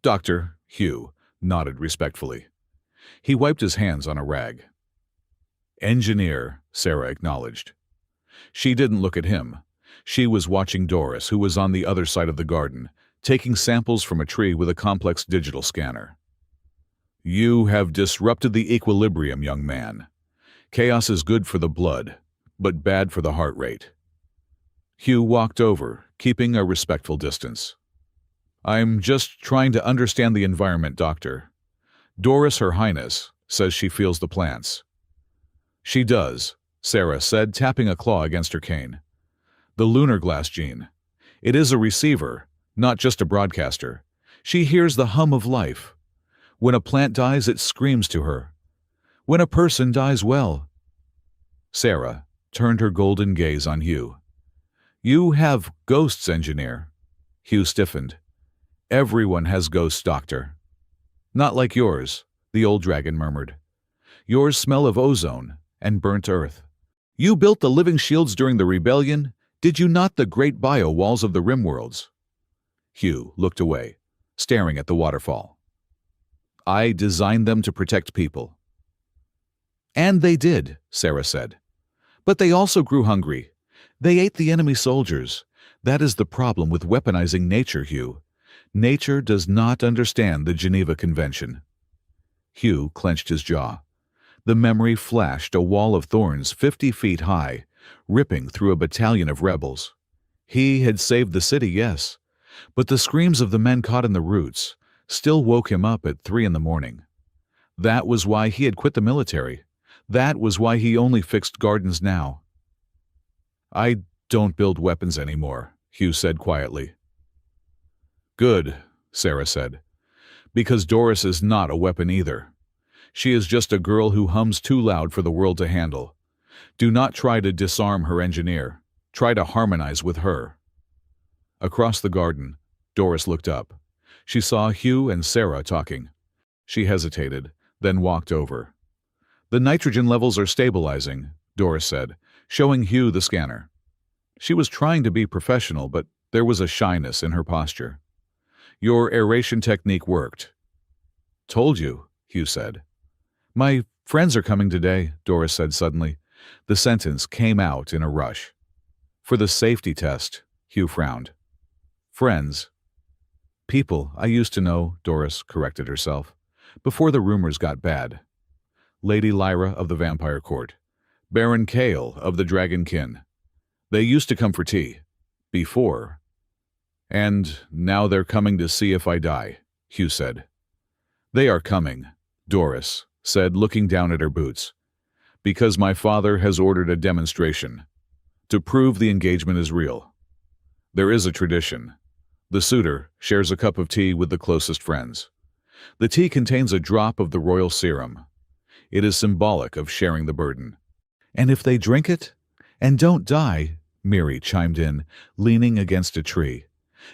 Doctor, Hugh nodded respectfully. He wiped his hands on a rag. Engineer, Sarah acknowledged. She didn't look at him. She was watching Doris, who was on the other side of the garden, taking samples from a tree with a complex digital scanner. You have disrupted the equilibrium, young man. Chaos is good for the blood, but bad for the heart rate. Hugh walked over, keeping a respectful distance. I'm just trying to understand the environment, Doctor. Doris, Her Highness, says she feels the plants. She does, Sarah said, tapping a claw against her cane. The lunar glass gene. It is a receiver, not just a broadcaster. She hears the hum of life. When a plant dies, it screams to her. When a person dies, well. Sarah turned her golden gaze on Hugh. You have ghosts, engineer. Hugh stiffened. Everyone has ghosts, Doctor. Not like yours, the old dragon murmured. Yours smell of ozone and burnt earth. You built the living shields during the rebellion, did you not, the great bio walls of the rim worlds? Hugh looked away, staring at the waterfall. I designed them to protect people. And they did, Sarah said. But they also grew hungry. They ate the enemy soldiers. That is the problem with weaponizing nature, Hugh. Nature does not understand the Geneva Convention. Hugh clenched his jaw. The memory flashed a wall of thorns 50 feet high, ripping through a battalion of rebels. He had saved the city, yes, but the screams of the men caught in the roots still woke him up at 3 a.m. That was why he had quit the military. That was why he only fixed gardens now. I don't build weapons anymore, Hugh said quietly. Good, Sarah said, because Doris is not a weapon either. She is just a girl who hums too loud for the world to handle. Do not try to disarm her engineer. Try to harmonize with her. Across the garden, Doris looked up. She saw Hugh and Sarah talking. She hesitated, then walked over. The nitrogen levels are stabilizing, Doris said, showing Hugh the scanner. She was trying to be professional, but there was a shyness in her posture. Your aeration technique worked. Told you, Hugh said. My friends are coming today, Doris said suddenly. The sentence came out in a rush. For the safety test, Hugh frowned. Friends. People I used to know, Doris corrected herself, before the rumors got bad. Lady Lyra of the Vampire Court. Baron Kale of the Dragon Kin. They used to come for tea. Before. And now they're coming to see if I die, Hugh said. They are coming, Doris said, looking down at her boots. Because my father has ordered a demonstration. To prove the engagement is real. There is a tradition. The suitor shares a cup of tea with the closest friends. The tea contains a drop of the royal serum. It is symbolic of sharing the burden. And if they drink it and don't die, Miri chimed in, leaning against a tree,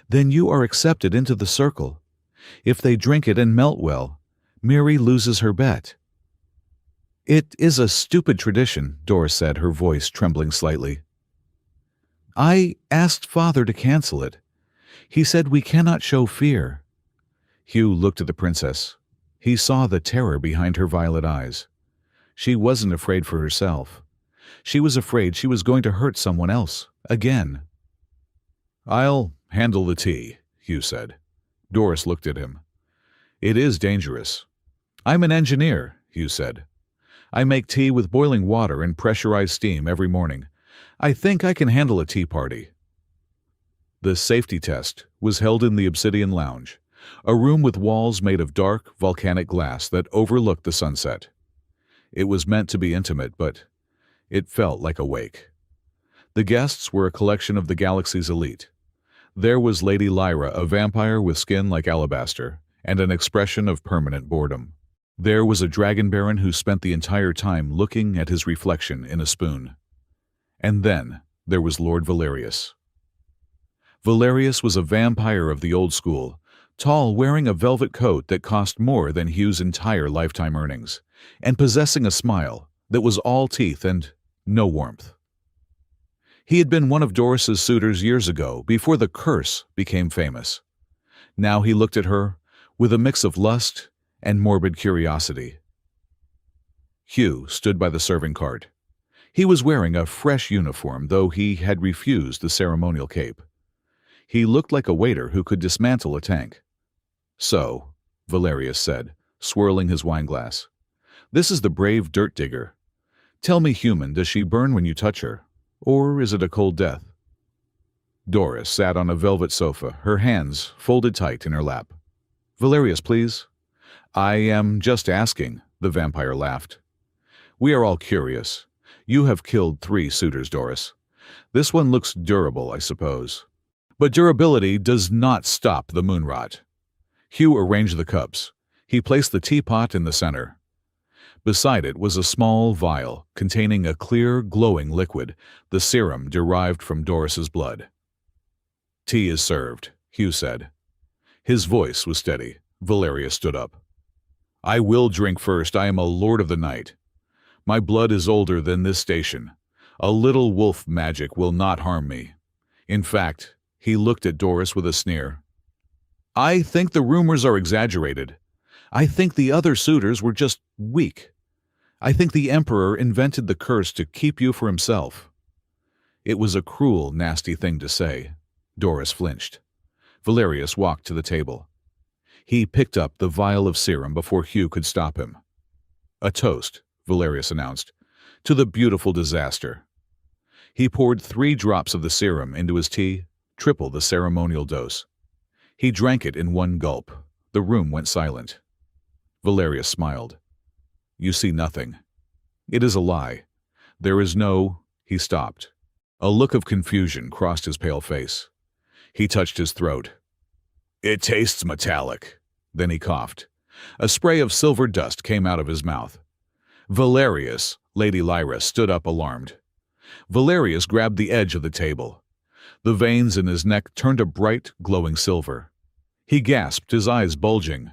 then you are accepted into the circle. If they drink it and melt well, Miri loses her bet. It is a stupid tradition, Doris said, her voice trembling slightly. I asked Father to cancel it. He said we cannot show fear. Hugh looked at the princess. He saw the terror behind her violet eyes. She wasn't afraid for herself. She was afraid she was going to hurt someone else, again. I'll handle the tea, Hugh said. Doris looked at him. It is dangerous. I'm an engineer, Hugh said. I make tea with boiling water and pressurized steam every morning. I think I can handle a tea party. The safety test was held in the Obsidian Lounge, a room with walls made of dark, volcanic glass that overlooked the sunset. It was meant to be intimate, but it felt like a wake. The guests were a collection of the galaxy's elite. There was Lady Lyra, a vampire with skin like alabaster, and an expression of permanent boredom. There was a dragon baron who spent the entire time looking at his reflection in a spoon. And then there was Lord Valerius. Valerius was a vampire of the old school, tall, wearing a velvet coat that cost more than Hugh's entire lifetime earnings, and possessing a smile that was all teeth and no warmth. He had been one of Doris's suitors years ago, before the curse became famous. Now he looked at her with a mix of lust and morbid curiosity. Hugh stood by the serving cart. He was wearing a fresh uniform, though he had refused the ceremonial cape. He looked like a waiter who could dismantle a tank. So, Valerius said, swirling his wineglass, this is the brave dirt digger. Tell me, human, does she burn when you touch her? Or is it a cold death? Doris sat on a velvet sofa, her hands folded tight in her lap. Valerius, please. I am just asking, the vampire laughed. We are all curious. You have killed 3 suitors, Doris. This one looks durable, I suppose. But durability does not stop the moon rot. Hugh arranged the cups. He placed the teapot in the center. Beside it was a small vial containing a clear, glowing liquid, the serum derived from Doris's blood. Tea is served, Hugh said. His voice was steady. Valerius stood up. I will drink first. I am a lord of the night. My blood is older than this station. A little wolf magic will not harm me. In fact, he looked at Doris with a sneer. I think the rumors are exaggerated. I think the other suitors were just weak. I think the Emperor invented the curse to keep you for himself. It was a cruel, nasty thing to say. Doris flinched. Valerius walked to the table. He picked up the vial of serum before Hugh could stop him. A toast, Valerius announced, to the beautiful disaster. He poured 3 drops of the serum into his tea, triple the ceremonial dose. He drank it in one gulp. The room went silent. Valerius smiled. You see nothing. It is a lie. There is no... He stopped. A look of confusion crossed his pale face. He touched his throat. It tastes metallic. Then he coughed. A spray of silver dust came out of his mouth. Valerius, Lady Lyra stood up alarmed. Valerius grabbed the edge of the table. The veins in his neck turned a bright, glowing silver. He gasped, his eyes bulging.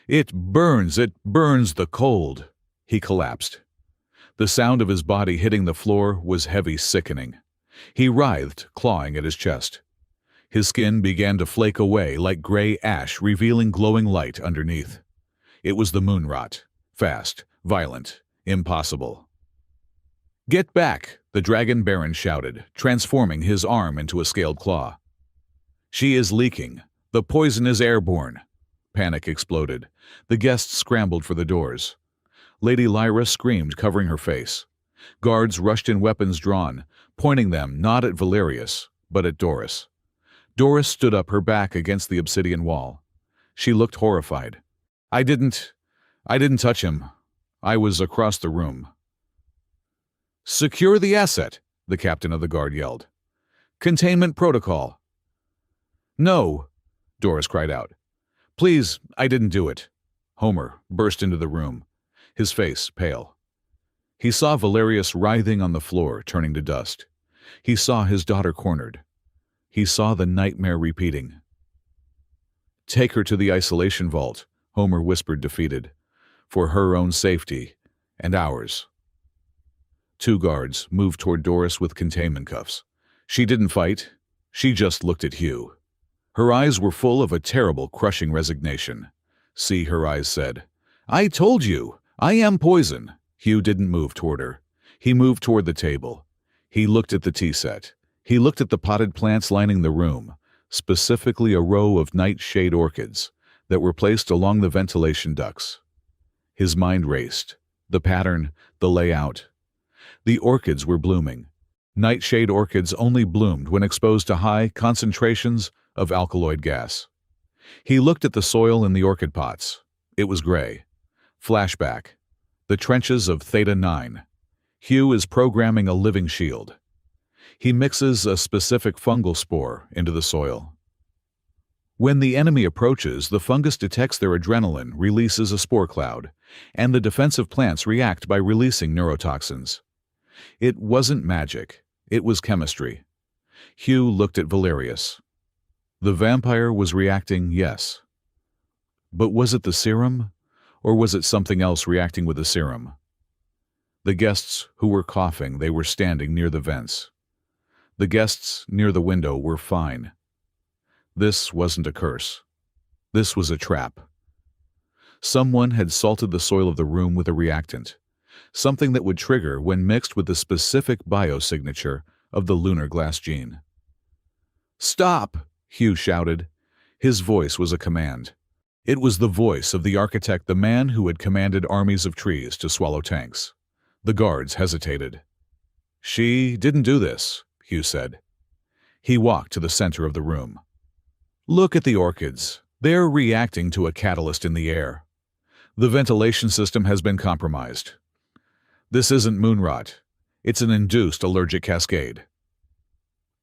It burns the cold. He collapsed. The sound of his body hitting the floor was heavy, sickening. He writhed, clawing at his chest. His skin began to flake away like gray ash, revealing glowing light underneath. It was the moon rot. Fast, violent, impossible. Get back, the Dragon Baron shouted, transforming his arm into a scaled claw. She is leaking. The poison is airborne. Panic exploded. The guests scrambled for the doors. Lady Lyra screamed, covering her face. Guards rushed in, weapons drawn, pointing them not at Valerius, but at Doris. Doris stood up, her back against the obsidian wall. She looked horrified. I didn't touch him. I was across the room. Secure the asset, the captain of the guard yelled. Containment protocol. No, Doris cried out. Please, I didn't do it. Homer burst into the room, his face pale. He saw Valerius writhing on the floor, turning to dust. He saw his daughter cornered. He saw the nightmare repeating. Take her to the isolation vault, Homer whispered, defeated. For her own safety, and ours. 2 guards moved toward Doris with containment cuffs. She didn't fight. She just looked at Hugh. Her eyes were full of a terrible, crushing resignation. See, her eyes said. I told you, I am poison. Hugh didn't move toward her. He moved toward the table. He looked at the tea set. He looked at the potted plants lining the room, specifically a row of nightshade orchids that were placed along the ventilation ducts. His mind raced. The pattern, the layout. The orchids were blooming. Nightshade orchids only bloomed when exposed to high concentrations of alkaloid gas. He looked at the soil in the orchid pots. It was gray. Flashback. The trenches of Theta 9. Hugh is programming a living shield. He mixes a specific fungal spore into the soil. When the enemy approaches, the fungus detects their adrenaline, releases a spore cloud, and the defensive plants react by releasing neurotoxins. It wasn't magic. It was chemistry. Hugh looked at Valerius. The vampire was reacting, yes. But was it the serum, or was it something else reacting with the serum? The guests who were coughing, they were standing near the vents. The guests near the window were fine. This wasn't a curse. This was a trap. Someone had salted the soil of the room with a reactant, something that would trigger when mixed with the specific biosignature of the lunar glass gene. Stop! Hugh shouted. His voice was a command. It was the voice of the architect, the man who had commanded armies of trees to swallow tanks. The guards hesitated. "She didn't do this," Hugh said. He walked to the center of the room. "Look at the orchids. They're reacting to a catalyst in the air. The ventilation system has been compromised. This isn't moon rot. It's an induced allergic cascade."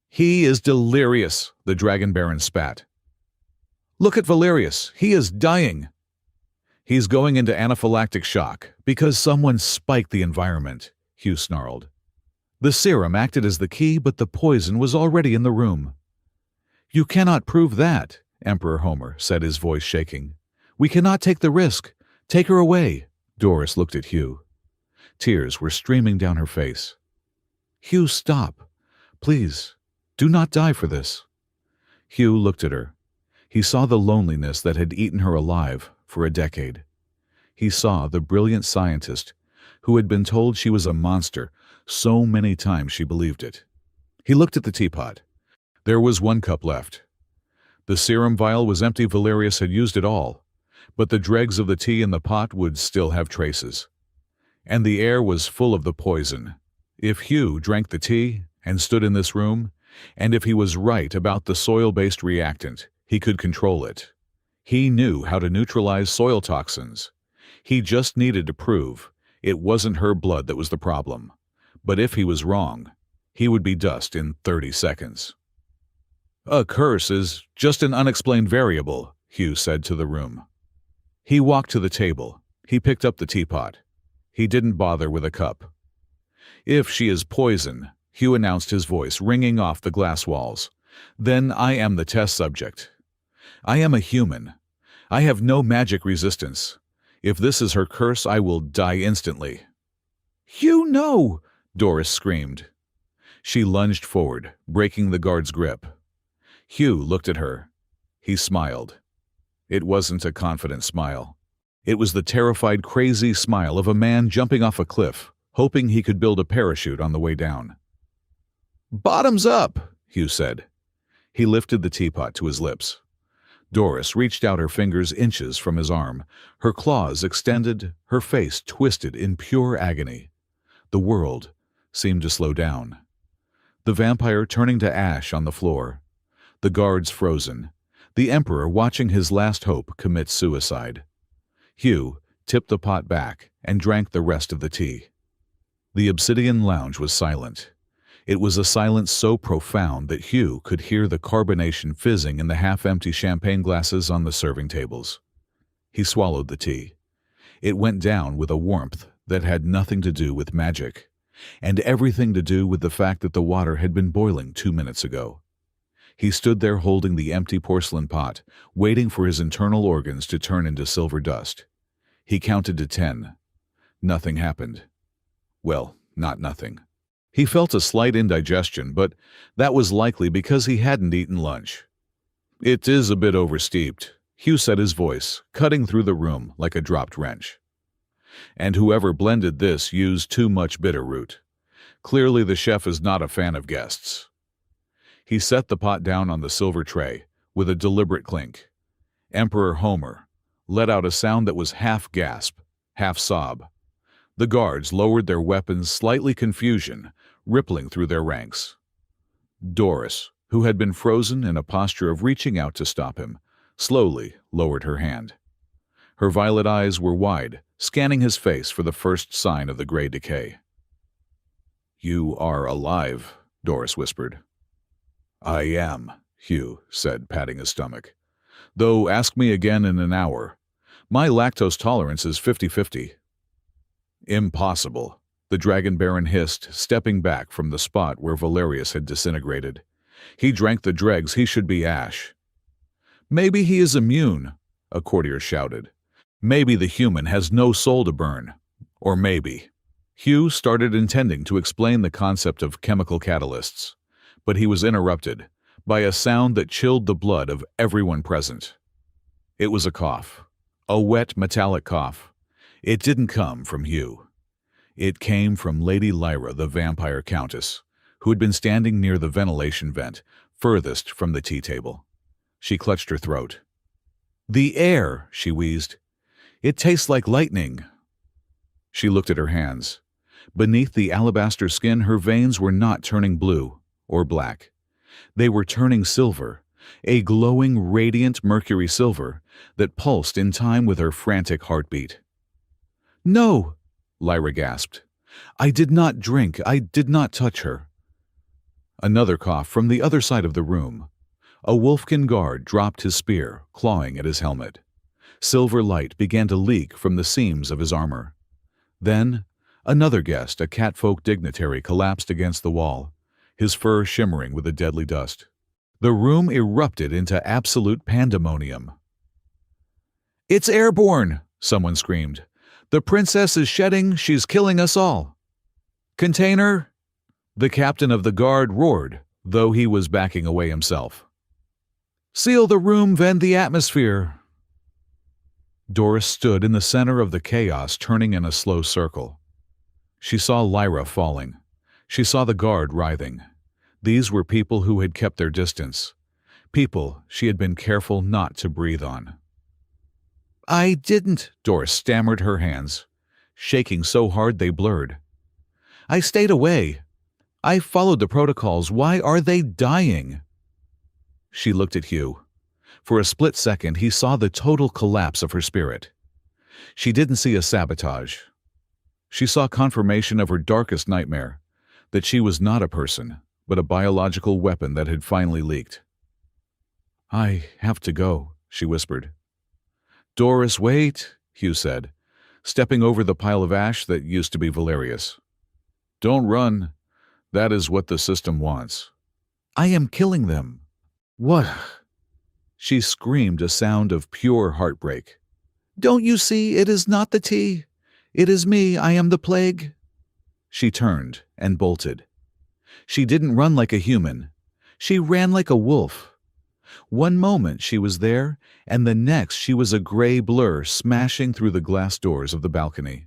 "He is delirious," the Dragon Baron spat. "Look at Valerius. He is dying." "He's going into anaphylactic shock because someone spiked the environment," Hugh snarled. "The serum acted as the key, but the poison was already in the room." "You cannot prove that," Emperor Homer said, his voice shaking. "We cannot take the risk. Take her away." Doris looked at Hugh. Tears were streaming down her face. "Hugh, stop. Please, do not die for this." Hugh looked at her. He saw the loneliness that had eaten her alive for a decade. He saw the brilliant scientist who had been told she was a monster so many times she believed it. He looked at the teapot. There was one cup left. The serum vial was empty. Valerius had used it all, but the dregs of the tea in the pot would still have traces. And the air was full of the poison. If Hugh drank the tea and stood in this room, and if he was right about the soil-based reactant, he could control it. He knew how to neutralize soil toxins. He just needed to prove it wasn't her blood that was the problem. But if he was wrong, he would be dust in 30 seconds. "A curse is just an unexplained variable," Hugh said to the room. He walked to the table. He picked up the teapot. He didn't bother with a cup. "If she is poison," Hugh announced, his voice ringing off the glass walls, "then I am the test subject. I am a human. I have no magic resistance. If this is her curse, I will die instantly." "Hugh, no!" Doris screamed. She lunged forward, breaking the guard's grip. Hugh looked at her. He smiled. It wasn't a confident smile. It was the terrified, crazy smile of a man jumping off a cliff, hoping he could build a parachute on the way down. "Bottoms up," Hugh said. He lifted the teapot to his lips. Doris reached out her fingers inches from his arm, her claws extended, her face twisted in pure agony. The world seemed to slow down. The vampire turning to ash on the floor. The guards frozen. The Emperor watching his last hope commit suicide. Hugh tipped the pot back and drank the rest of the tea. The obsidian lounge was silent. It was a silence so profound that Hugh could hear the carbonation fizzing in the half-empty champagne glasses on the serving tables. He swallowed the tea. It went down with a warmth that had nothing to do with magic, and everything to do with the fact that the water had been boiling 2 minutes ago. He stood there holding the empty porcelain pot, waiting for his internal organs to turn into silver dust. He counted to 10. Nothing happened. Well, not nothing. He felt a slight indigestion, but that was likely because he hadn't eaten lunch. "It is a bit oversteeped," Hugh said, his voice cutting through the room like a dropped wrench. "And whoever blended this used too much bitter root. Clearly the chef is not a fan of guests." He set the pot down on the silver tray with a deliberate clink. Emperor Homer let out a sound that was half gasp, half sob. The guards lowered their weapons, slightly confusion rippling through their ranks. Doris, who had been frozen in a posture of reaching out to stop him, slowly lowered her hand. Her violet eyes were wide, scanning his face for the first sign of the gray decay. "You are alive," Doris whispered. "I am," Hugh said, patting his stomach. "Though ask me again in an hour. My lactose tolerance is 50-50. "Impossible," the Dragon Baron hissed, stepping back from the spot where Valerius had disintegrated. "He drank the dregs. He should be ash." "Maybe he is immune," a courtier shouted. "Maybe the human has no soul to burn. Or maybe—" Hugh started intending to explain the concept of chemical catalysts, but he was interrupted by a sound that chilled the blood of everyone present. It was a cough, a wet, metallic cough. It didn't come from Hugh. It came from Lady Lyra, the vampire countess, who had been standing near the ventilation vent, furthest from the tea table. She clutched her throat. "The air," she wheezed. "It tastes like lightning." She looked at her hands. Beneath the alabaster skin, her veins were not turning blue or black. They were turning silver, a glowing, radiant mercury silver that pulsed in time with her frantic heartbeat. "No!" Lyra gasped. "I did not drink. I did not touch her." Another cough from the other side of the room. A Wolfkin guard dropped his spear, clawing at his helmet. Silver light began to leak from the seams of his armor. Then, another guest, a catfolk dignitary, collapsed against the wall, his fur shimmering with a deadly dust. The room erupted into absolute pandemonium. "It's airborne!" someone screamed. "The princess is shedding, she's killing us all!" "Container!" The captain of the guard roared, though he was backing away himself. "Seal the room, vent the atmosphere!" Doris stood in the center of the chaos, turning in a slow circle. She saw Lyra falling. She saw the guard writhing. These were people who had kept their distance. People she had been careful not to breathe on. "I didn't," Doris stammered, her hands shaking so hard they blurred. "I stayed away. I followed the protocols. Why are they dying?" She looked at Hugh. For a split second, he saw the total collapse of her spirit. She didn't see a sabotage. She saw confirmation of her darkest nightmare, that she was not a person, but a biological weapon that had finally leaked. "I have to go," she whispered. "Doris, wait," Hugh said, stepping over the pile of ash that used to be Valerius. "Don't run. That is what the system wants." "I am killing them." "What?" She screamed, a sound of pure heartbreak. "Don't you see, it is not the tea. It is me, I am the plague." She turned and bolted. She didn't run like a human. She ran like a wolf. One moment she was there, and the next she was a gray blur smashing through the glass doors of the balcony.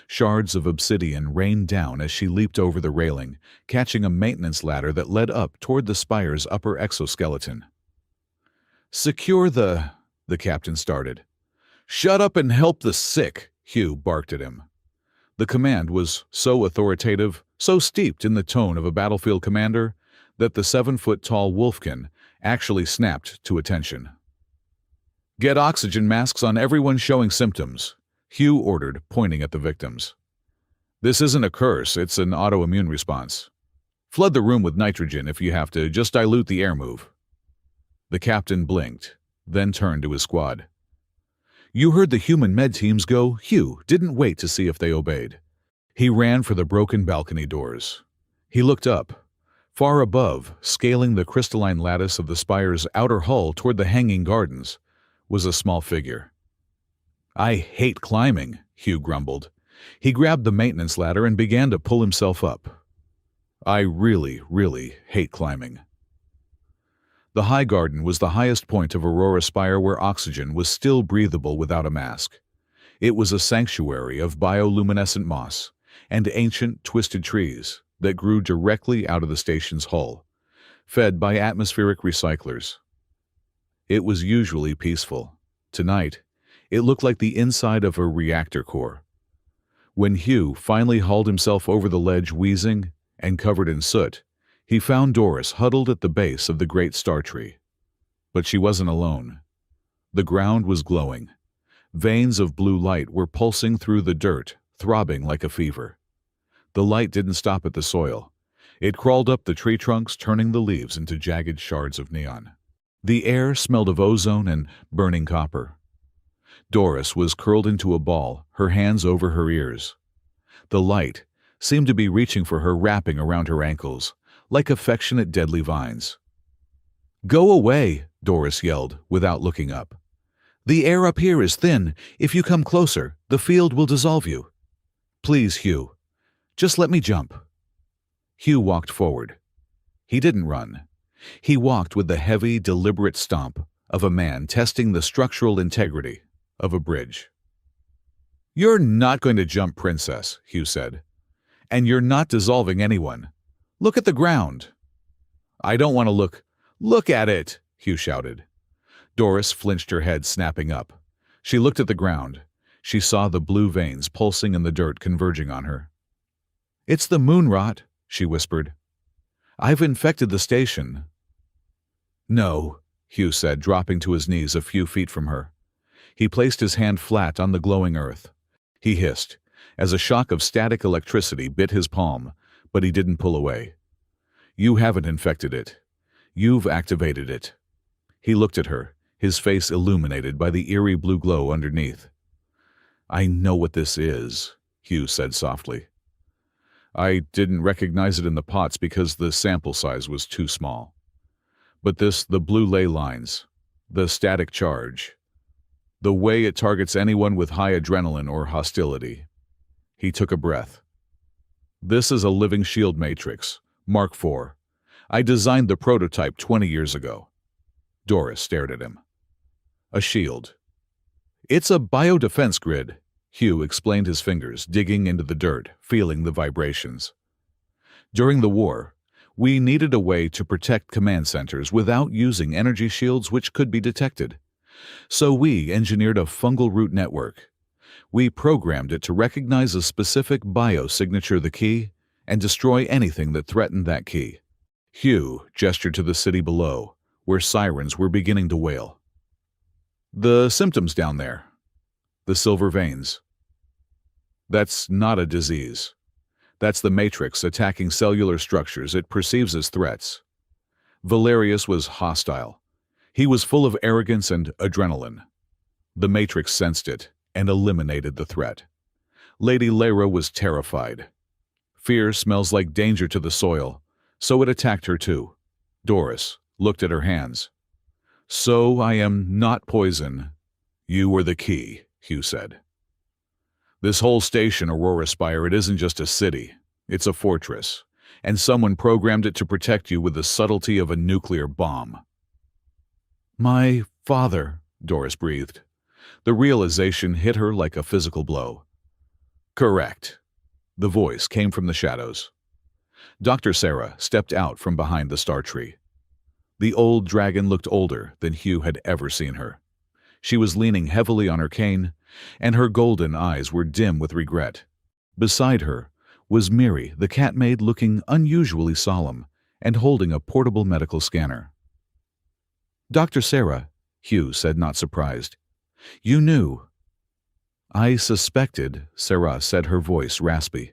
Shards of obsidian rained down as she leaped over the railing, catching a maintenance ladder that led up toward the spire's upper exoskeleton. "Secure the captain started. "Shut up and help the sick," Hugh barked at him. The command was so authoritative, so steeped in the tone of a battlefield commander, that the 7-foot-tall Wolfkin actually snapped to attention. "Get oxygen masks on everyone showing symptoms," Hugh ordered, pointing at the victims. "This isn't a curse, it's an autoimmune response. Flood the room with nitrogen if you have to, just dilute the air move." The captain blinked, then turned to his squad. "You heard the human med teams go." Hugh didn't wait to see if they obeyed. He ran for the broken balcony doors. He looked up. Far above, scaling the crystalline lattice of the spire's outer hull toward the hanging gardens, was a small figure. "I hate climbing," Hugh grumbled. He grabbed the maintenance ladder and began to pull himself up. "I really, really hate climbing." The High Garden was the highest point of Aurora Spire where oxygen was still breathable without a mask. It was a sanctuary of bioluminescent moss and ancient, twisted trees that grew directly out of the station's hull, fed by atmospheric recyclers. It was usually peaceful. Tonight, it looked like the inside of a reactor core. When Hugh finally hauled himself over the ledge, wheezing and covered in soot, he found Doris huddled at the base of the great star tree. But she wasn't alone. The ground was glowing. Veins of blue light were pulsing through the dirt, throbbing like a fever. The light didn't stop at the soil. It crawled up the tree trunks, turning the leaves into jagged shards of neon. The air smelled of ozone and burning copper. Doris was curled into a ball, her hands over her ears. The light seemed to be reaching for her, wrapping around her ankles, like affectionate deadly vines. "Go away," Doris yelled, without looking up. "The air up here is thin. If you come closer, the field will dissolve you." "Please, Hugh. Just let me jump." Hugh walked forward. He didn't run. He walked with the heavy, deliberate stomp of a man testing the structural integrity of a bridge. "You're not going to jump, Princess," Hugh said. "And you're not dissolving anyone. Look at the ground." "I don't want to look." "Look at it," Hugh shouted. Doris flinched, her head snapping up. She looked at the ground. She saw the blue veins pulsing in the dirt, converging on her. It's the moon rot, she whispered. I've infected the station. No, Hugh said, dropping to his knees a few feet from her. He placed his hand flat on the glowing earth. He hissed, as a shock of static electricity bit his palm, but he didn't pull away. You haven't infected it. You've activated it. He looked at her, his face illuminated by the eerie blue glow underneath. I know what this is, Hugh said softly. I didn't recognize it in the pots because the sample size was too small. But the blue ley lines, the static charge, the way it targets anyone with high adrenaline or hostility. He took a breath. This is a living shield matrix, Mark IV. I designed the prototype 20 years ago. Doris stared at him. A shield. It's a biodefense grid. Hugh explained, his fingers digging into the dirt, feeling the vibrations. During the war, we needed a way to protect command centers without using energy shields which could be detected. So we engineered a fungal root network. We programmed it to recognize a specific biosignature, the key, and destroy anything that threatened that key. Hugh gestured to the city below, where sirens were beginning to wail. The symptoms down there. The silver veins. That's not a disease. That's the Matrix attacking cellular structures it perceives as threats. Valerius was hostile. He was full of arrogance and adrenaline. The Matrix sensed it and eliminated the threat. Lady Lyra was terrified. Fear smells like danger to the soil, so it attacked her too. Doris looked at her hands. So I am not poison. You were the key, Hugh said. This whole station, Aurora Spire, it isn't just a city. It's a fortress, and someone programmed it to protect you with the subtlety of a nuclear bomb. My father, Doris breathed. The realization hit her like a physical blow. Correct. The voice came from the shadows. Dr. Sarah stepped out from behind the star tree. The old dragon looked older than Hugh had ever seen her. She was leaning heavily on her cane, and her golden eyes were dim with regret. Beside her was Miri, the cat maid, looking unusually solemn and holding a portable medical scanner. Dr. Sarah, Hugh said, not surprised. You knew. I suspected, Sarah said, her voice raspy.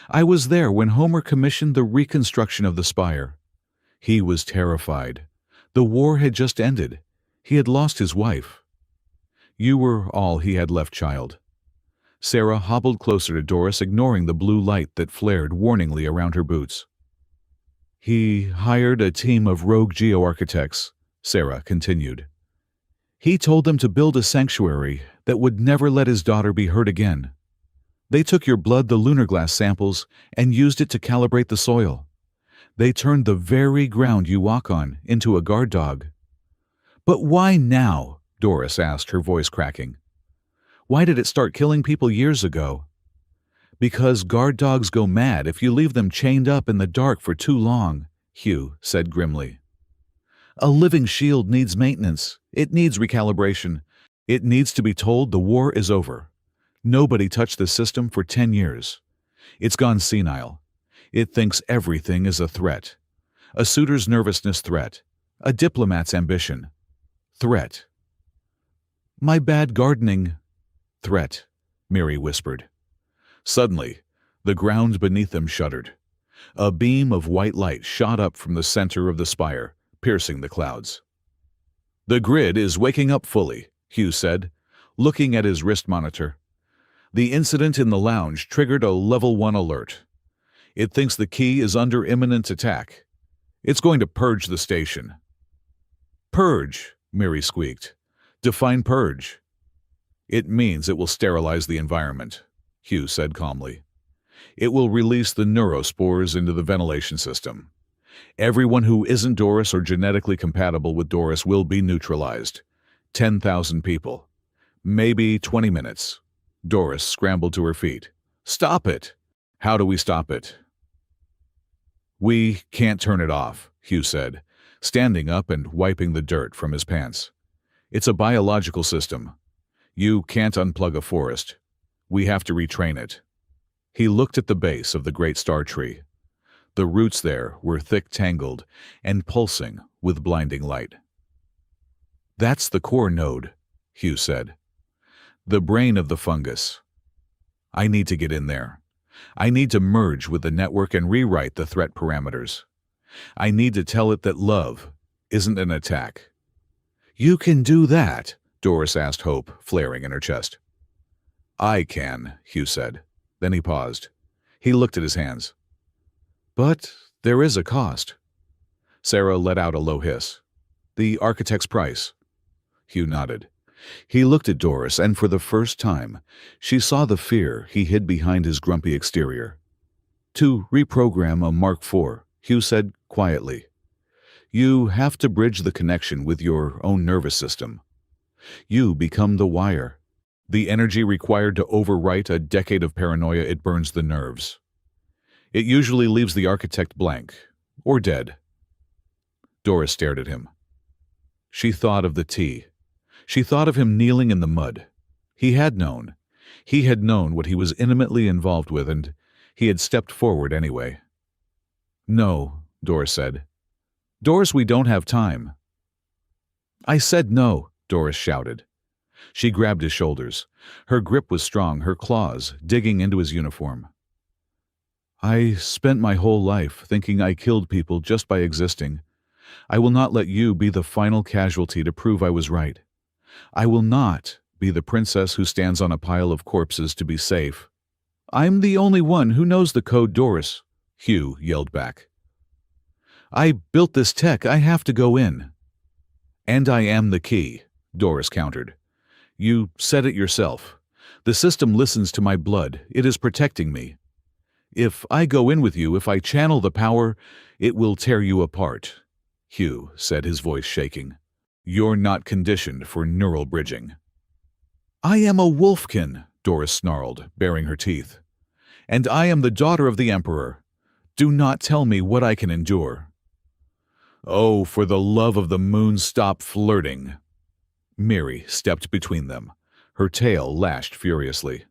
I was there when Homer commissioned the reconstruction of the spire. He was terrified. The war had just ended. He had lost his wife. You were all he had left, child. Sarah hobbled closer to Doris, ignoring the blue light that flared warningly around her boots. He hired a team of rogue geoarchitects, Sarah continued. He told them to build a sanctuary that would never let his daughter be hurt again. They took your blood, the lunar glass samples, and used it to calibrate the soil. They turned the very ground you walk on into a guard dog. But why now? Doris asked, her voice cracking. Why did it start killing people years ago? Because guard dogs go mad if you leave them chained up in the dark for too long, Hugh said grimly. A living shield needs maintenance. It needs recalibration. It needs to be told the war is over. Nobody touched the system for 10 years. It's gone senile. It thinks everything is a threat. A suitor's nervousness threat. A diplomat's ambition. Threat. My bad gardening. Threat, Miri whispered. Suddenly, the ground beneath them shuddered. A beam of white light shot up from the center of the spire, piercing the clouds. The grid is waking up fully, Hugh said, looking at his wrist monitor. The incident in the lounge triggered a level 1 alert. It thinks the key is under imminent attack. It's going to purge the station. Purge, Miri squeaked. Define purge. It means it will sterilize the environment, Hugh said calmly. It will release the neurospores into the ventilation system. Everyone who isn't Doris or genetically compatible with Doris will be neutralized. 10,000 people. Maybe 20 minutes. Doris scrambled to her feet. Stop it! How do we stop it? We can't turn it off, Hugh said, standing up and wiping the dirt from his pants. It's a biological system. You can't unplug a forest. We have to retrain it. He looked at the base of the great star tree. The roots there were thick, tangled, and pulsing with blinding light. "That's the core node," Hugh said. "The brain of the fungus. I need to get in there. I need to merge with the network and rewrite the threat parameters. I need to tell it that love isn't an attack." "You can do that?" Doris asked, hope flaring in her chest. "I can," Hugh said. Then he paused. He looked at his hands. "But there is a cost." Sarah let out a low hiss. "The architect's price." Hugh nodded. He looked at Doris, and for the first time, she saw the fear he hid behind his grumpy exterior. "To reprogram a Mark IV," Hugh said quietly, "you have to bridge the connection with your own nervous system. You become the wire. The energy required to overwrite a decade of paranoia, it burns the nerves. It usually leaves the architect blank, or dead." Doris stared at him. She thought of the tea. She thought of him kneeling in the mud. He had known. He had known what he was intimately involved with, and he had stepped forward anyway. "No," Doris said. "Doris, we don't have time." "I said no," Doris shouted. She grabbed his shoulders. Her grip was strong, her claws digging into his uniform. "I spent my whole life thinking I killed people just by existing. I will not let you be the final casualty to prove I was right. I will not be the princess who stands on a pile of corpses to be safe." "I'm the only one who knows the code, Doris," Hugh yelled back. "I built this tech. I have to go in." "And I am the key," Doris countered. "You said it yourself. The system listens to my blood. It is protecting me. If I go in with you, if I channel the power, it will tear you apart," Hugh said, his voice shaking. "You're not conditioned for neural bridging." "I am a wolfkin," Doris snarled, baring her teeth. "And I am the daughter of the Emperor. Do not tell me what I can endure." "Oh, for the love of the moon, stop flirting." Miri stepped between them. Her tail lashed furiously.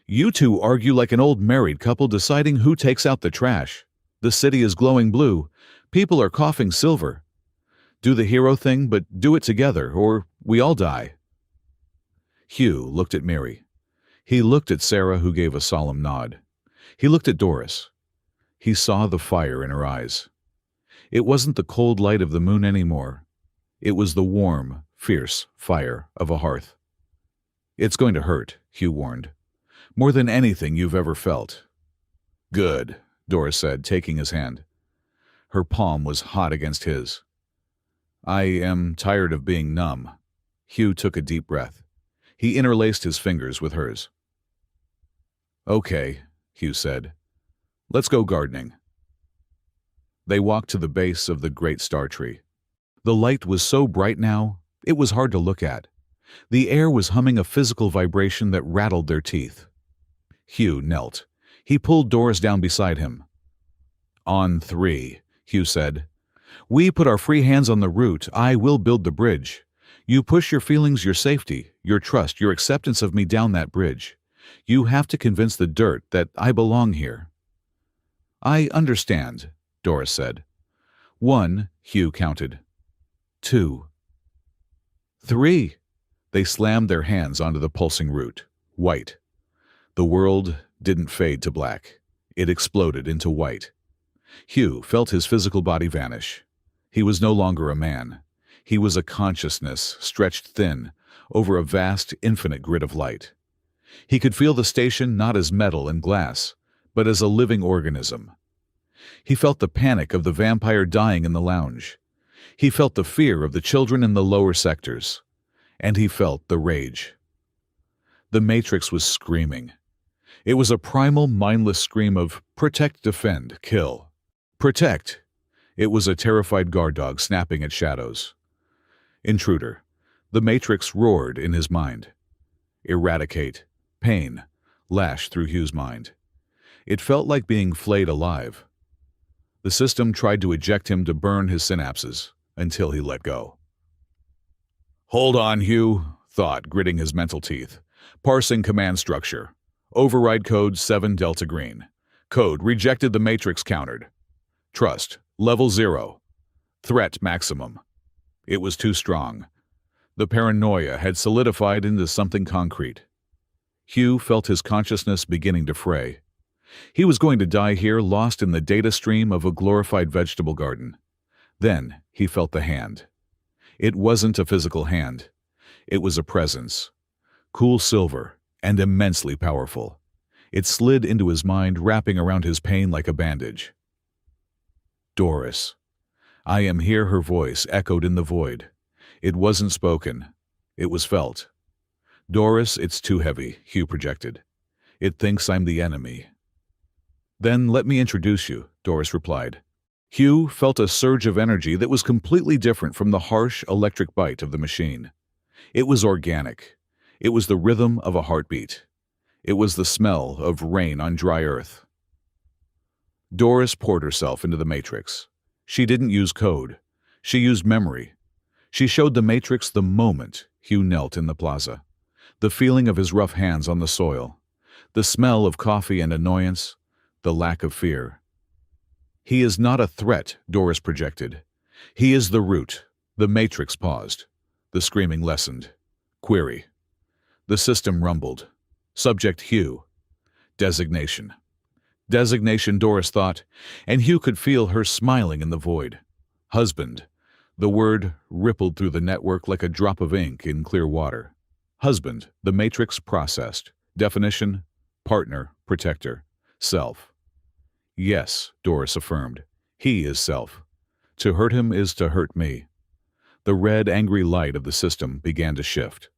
"You two argue like an old married couple deciding who takes out the trash. The city is glowing blue. People are coughing silver. Do the hero thing, but do it together, or we all die." Hugh looked at Miri. He looked at Sarah, who gave a solemn nod. He looked at Doris. He saw the fire in her eyes. It wasn't the cold light of the moon anymore. It was the warm, fierce fire of a hearth. "It's going to hurt," Hugh warned. "More than anything you've ever felt." "Good," Doris said, taking his hand. Her palm was hot against his. "I am tired of being numb." Hugh took a deep breath. He interlaced his fingers with hers. "Okay," Hugh said. "Let's go gardening." They walked to the base of the great star tree. The light was so bright now, it was hard to look at. The air was humming a physical vibration that rattled their teeth. Hugh knelt. He pulled Doris down beside him. "On 3, Hugh said. "We put our free hands on the root. I will build the bridge. You push your feelings, your safety, your trust, your acceptance of me down that bridge. You have to convince the dirt that I belong here." "I understand," Doris said. 1, Hugh counted. 2. 3. They slammed their hands onto the pulsing root. White. The world didn't fade to black. It exploded into white. Hugh felt his physical body vanish. He was no longer a man. He was a consciousness stretched thin over a vast, infinite grid of light. He could feel the station not as metal and glass, but as a living organism. He felt the panic of the vampire dying in the lounge. He felt the fear of the children in the lower sectors. And he felt the rage. The Matrix was screaming. It was a primal, mindless scream of protect, defend, kill. Protect. It was a terrified guard dog snapping at shadows. Intruder. The Matrix roared in his mind. Eradicate. Pain lashed through Hugh's mind. It felt like being flayed alive. The system tried to eject him, to burn his synapses, until he let go. "Hold on, Hugh," thought, gritting his mental teeth. "Parsing command structure. Override code 7 Delta Green. Code rejected the matrix countered. Trust, level 0. Threat maximum. It was too strong. The paranoia had solidified into something concrete. Hugh felt his consciousness beginning to fray. He was going to die here, lost in the data stream of a glorified vegetable garden. Then he felt the hand. It wasn't a physical hand. It was a presence. Cool silver and immensely powerful. It slid into his mind, wrapping around his pain like a bandage. Doris. I am here, her voice echoed in the void. It wasn't spoken. It was felt. Doris, it's too heavy, Hugh projected. It thinks I'm the enemy. Then let me introduce you, Doris replied. Hugh felt a surge of energy that was completely different from the harsh electric bite of the machine. It was organic. It was the rhythm of a heartbeat. It was the smell of rain on dry earth. Doris poured herself into the matrix. She didn't use code. She used memory. She showed the matrix the moment Hugh knelt in the plaza. The feeling of his rough hands on the soil. The smell of coffee and annoyance. The lack of fear. He is not a threat, Doris projected. He is the root. The matrix paused. The screaming lessened. Query. The system rumbled. Subject Hugh. Designation. Designation, Doris thought, and Hugh could feel her smiling in the void. Husband. The word rippled through the network like a drop of ink in clear water. Husband, the matrix processed. Definition, partner, protector, self. Yes, Doris affirmed. He is self. To hurt him is to hurt me. The red, angry light of the system began to shift.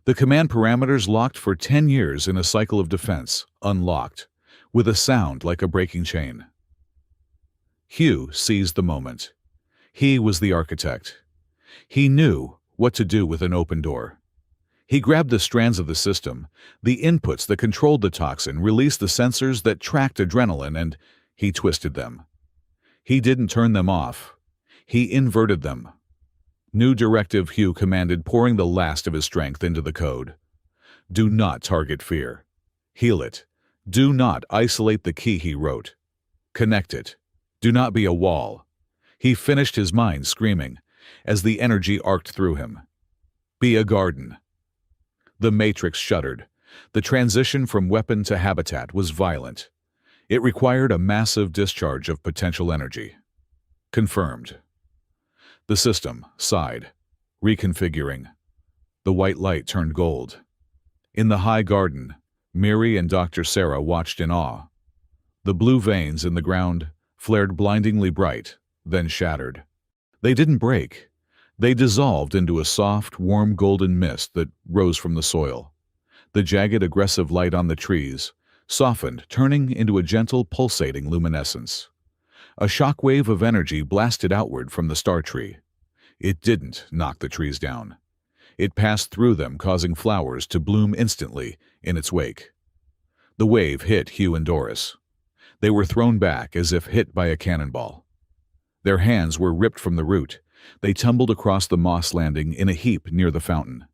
The command parameters locked for 10 years in a cycle of defense, unlocked, with a sound like a breaking chain. Hugh seized the moment. He was the architect. He knew what to do with an open door. He grabbed the strands of the system, the inputs that controlled the toxin, released the sensors that tracked adrenaline, and he twisted them. He didn't turn them off. He inverted them. New directive, Hugh commanded, pouring the last of his strength into the code. Do not target fear. Heal it. Do not isolate the key, he wrote. Connect it. Do not be a wall. He finished, his mind screaming, as the energy arced through him. Be a garden. The matrix shuddered. The transition from weapon to habitat was violent. It required a massive discharge of potential energy. Confirmed. The system sighed, reconfiguring. The white light turned gold. In the high garden, Miri and Dr. Sarah watched in awe. The blue veins in the ground flared blindingly bright, then shattered. They didn't break. They dissolved into a soft, warm golden mist that rose from the soil. The jagged, aggressive light on the trees softened, turning into a gentle, pulsating luminescence. A shockwave of energy blasted outward from the star tree. It didn't knock the trees down. It passed through them, causing flowers to bloom instantly in its wake. The wave hit Hugh and Doris. They were thrown back as if hit by a cannonball. Their hands were ripped from the root. They tumbled across the moss landing in a heap near the fountain.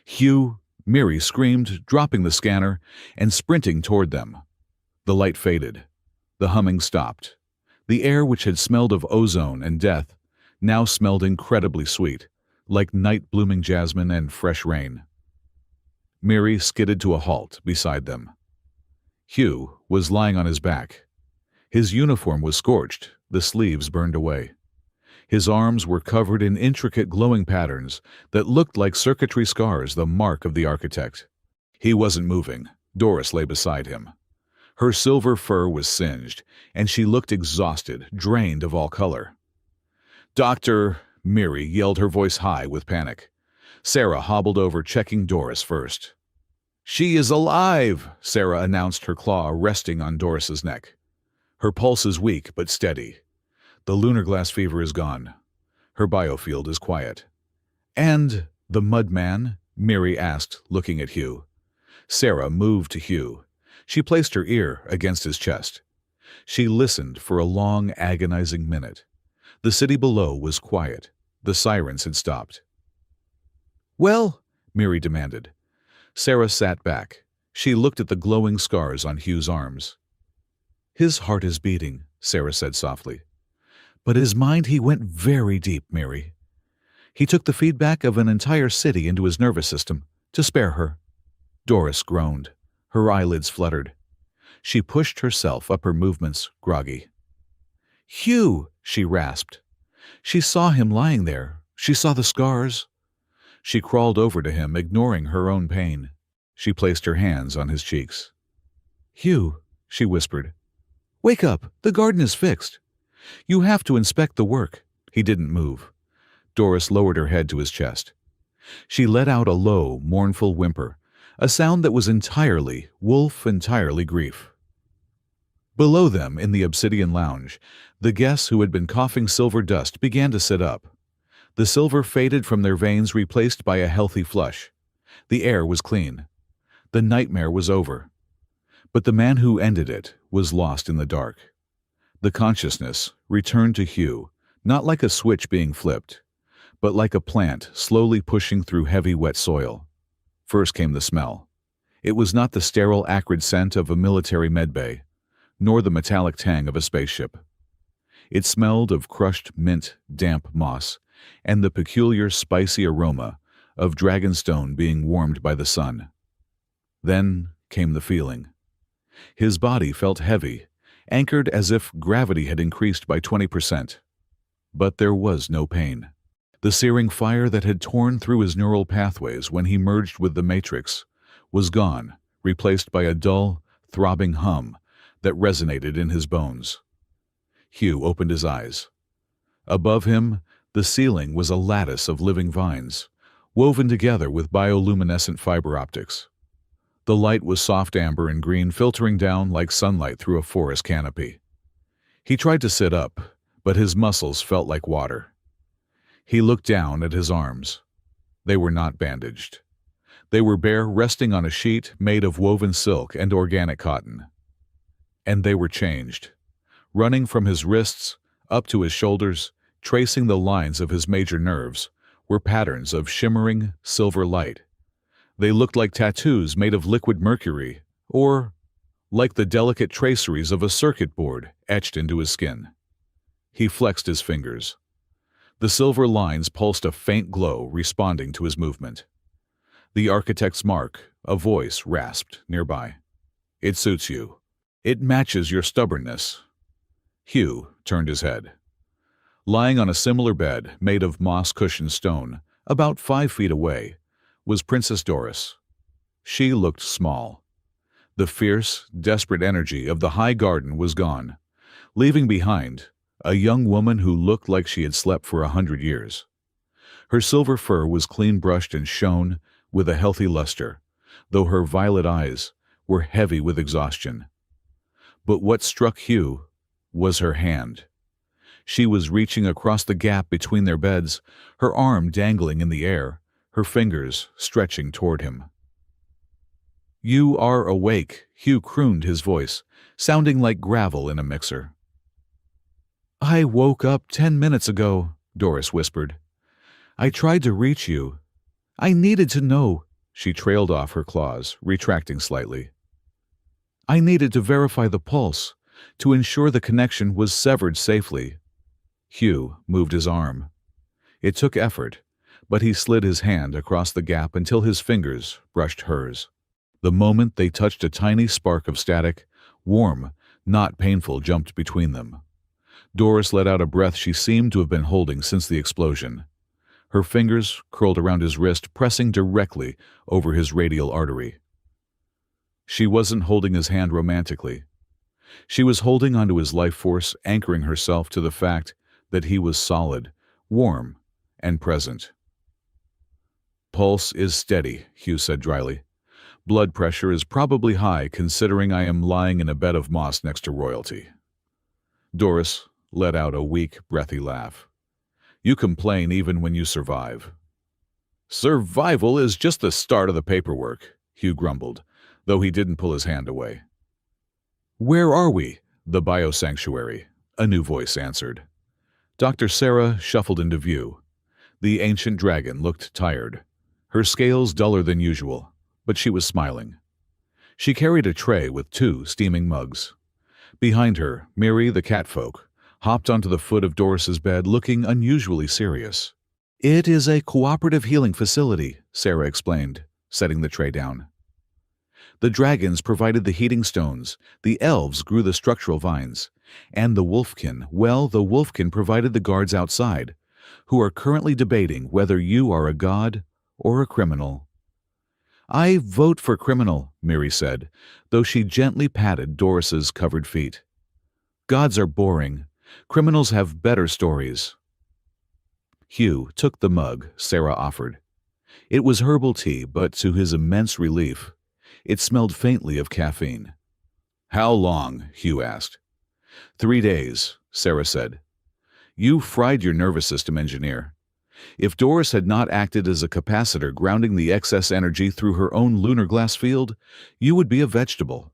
Hugh, Miri screamed, dropping the scanner and sprinting toward them. The light faded. The humming stopped. The air, which had smelled of ozone and death, now smelled incredibly sweet, like night-blooming jasmine and fresh rain. Miri skidded to a halt beside them. Hugh was lying on his back. His uniform was scorched, the sleeves burned away. His arms were covered in intricate glowing patterns that looked like circuitry scars, the mark of the architect. He wasn't moving. Doris lay beside him. Her silver fur was singed, and she looked exhausted, drained of all color. Doctor, Miri yelled, her voice high with panic. Sarah hobbled over, checking Doris first. She is alive, Sarah announced, her claw resting on Doris's neck. Her pulse is weak but steady. The lunar glass fever is gone. Her biofield is quiet. And the mudman? Miri asked, looking at Hugh. Sarah moved to Hugh. She placed her ear against his chest. She listened for a long, agonizing minute. The city below was quiet. The sirens had stopped. Well, Miri demanded. Sarah sat back. She looked at the glowing scars on Hugh's arms. "His heart is beating," Sarah said softly. "But his mind, he went very deep, Mary. He took the feedback of an entire city into his nervous system to spare her." Doris groaned. Her eyelids fluttered. She pushed herself up, her movements groggy. "Hugh!" she rasped. She saw him lying there. She saw the scars. She crawled over to him, ignoring her own pain. She placed her hands on his cheeks. "Hugh," she whispered. "Wake up! The garden is fixed. You have to inspect the work." He didn't move. Doris lowered her head to his chest. She let out a low, mournful whimper, a sound that was entirely grief. Below them, in the obsidian lounge, the guests who had been coughing silver dust began to sit up. The silver faded from their veins, replaced by a healthy flush. The air was clean. The nightmare was over. But the man who ended it was lost in the dark. The consciousness returned to Hugh, not like a switch being flipped, but like a plant slowly pushing through heavy, wet soil. First came the smell. It was not the sterile, acrid scent of a military medbay, nor the metallic tang of a spaceship. It smelled of crushed mint, damp moss, and the peculiar, spicy aroma of dragonstone being warmed by the sun. Then came the feeling. His body felt heavy, anchored as if gravity had increased by 20%. But there was no pain. The searing fire that had torn through his neural pathways when he merged with the Matrix was gone, replaced by a dull, throbbing hum that resonated in his bones. Hugh opened his eyes. Above him, the ceiling was a lattice of living vines, woven together with bioluminescent fiber optics. The light was soft amber and green, filtering down like sunlight through a forest canopy. He tried to sit up, but his muscles felt like water. He looked down at his arms. They were not bandaged. They were bare, resting on a sheet made of woven silk and organic cotton. And they were changed. Running from his wrists up to his shoulders, tracing the lines of his major nerves, were patterns of shimmering silver light. They looked like tattoos made of liquid mercury, or like the delicate traceries of a circuit board etched into his skin. He flexed his fingers. The silver lines pulsed a faint glow, responding to his movement. "The architect's mark," a voice rasped nearby. "It suits you. It matches your stubbornness." Hugh turned his head. Lying on a similar bed, made of moss-cushioned stone, about 5 feet away, was Princess Doris. She looked small. The fierce, desperate energy of the high garden was gone, leaving behind a young woman who looked like she had slept for 100 years. Her silver fur was clean-brushed and shone with a healthy luster, though her violet eyes were heavy with exhaustion. But what struck Hugh was her hand. She was reaching across the gap between their beds, her arm dangling in the air, her fingers stretching toward him. "You are awake," Hugh crooned, his voice sounding like gravel in a mixer. "I woke up 10 minutes ago," Doris whispered. "I tried to reach you. I needed to know." She trailed off her claws, retracting slightly. "I needed to verify the pulse, to ensure the connection was severed safely." Hugh moved his arm. It took effort, but he slid his hand across the gap until his fingers brushed hers. The moment they touched, a tiny spark of static, warm, not painful, jumped between them. Doris let out a breath she seemed to have been holding since the explosion. Her fingers curled around his wrist, pressing directly over his radial artery. She wasn't holding his hand romantically. She was holding onto his life force, anchoring herself to the fact that he was solid, warm, and present. "Pulse is steady," Hugh said dryly. "Blood pressure is probably high, considering I am lying in a bed of moss next to royalty." Doris let out a weak, breathy laugh. "You complain even when you survive." "Survival is just the start of the paperwork," Hugh grumbled, though he didn't pull his hand away. "Where are we?" "The biosanctuary," a new voice answered. Dr. Sarah shuffled into view. The ancient dragon looked tired, her scales duller than usual, but she was smiling. She carried a tray with 2 steaming mugs. Behind her, Miri, the catfolk, hopped onto the foot of Doris's bed looking unusually serious. "It is a cooperative healing facility," Sarah explained, setting the tray down. "The dragons provided the heating stones, the elves grew the structural vines, and the wolfkin provided the guards outside, who are currently debating whether you are a god or a criminal." "I vote for criminal," Miri said, though she gently patted Doris's covered feet. "Gods are boring. Criminals have better stories." Hugh took the mug Sarah offered. It was herbal tea, but to his immense relief, it smelled faintly of caffeine. "How long?" Hugh asked. 3 days, Sarah said. "You fried your nervous system, engineer. If Doris had not acted as a capacitor grounding the excess energy through her own lunar glass field, you would be a vegetable.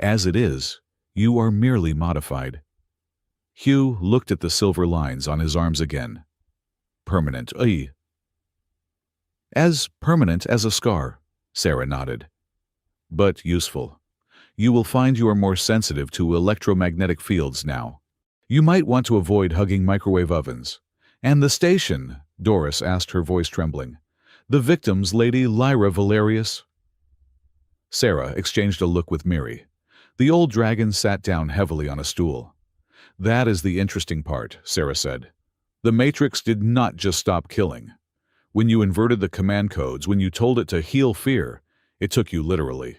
As it is, you are merely modified." Hugh looked at the silver lines on his arms again. "Permanent, As permanent as a scar," Sarah nodded. "But useful. You will find you are more sensitive to electromagnetic fields now. You might want to avoid hugging microwave ovens. And the station," Doris asked, her voice trembling. "The victims, Lady Lyra Valerius?" Sarah exchanged a look with Miri. The old dragon sat down heavily on a stool. "That is the interesting part," Sarah said. "The Matrix did not just stop killing. When you inverted the command codes, when you told it to heal fear, it took you literally."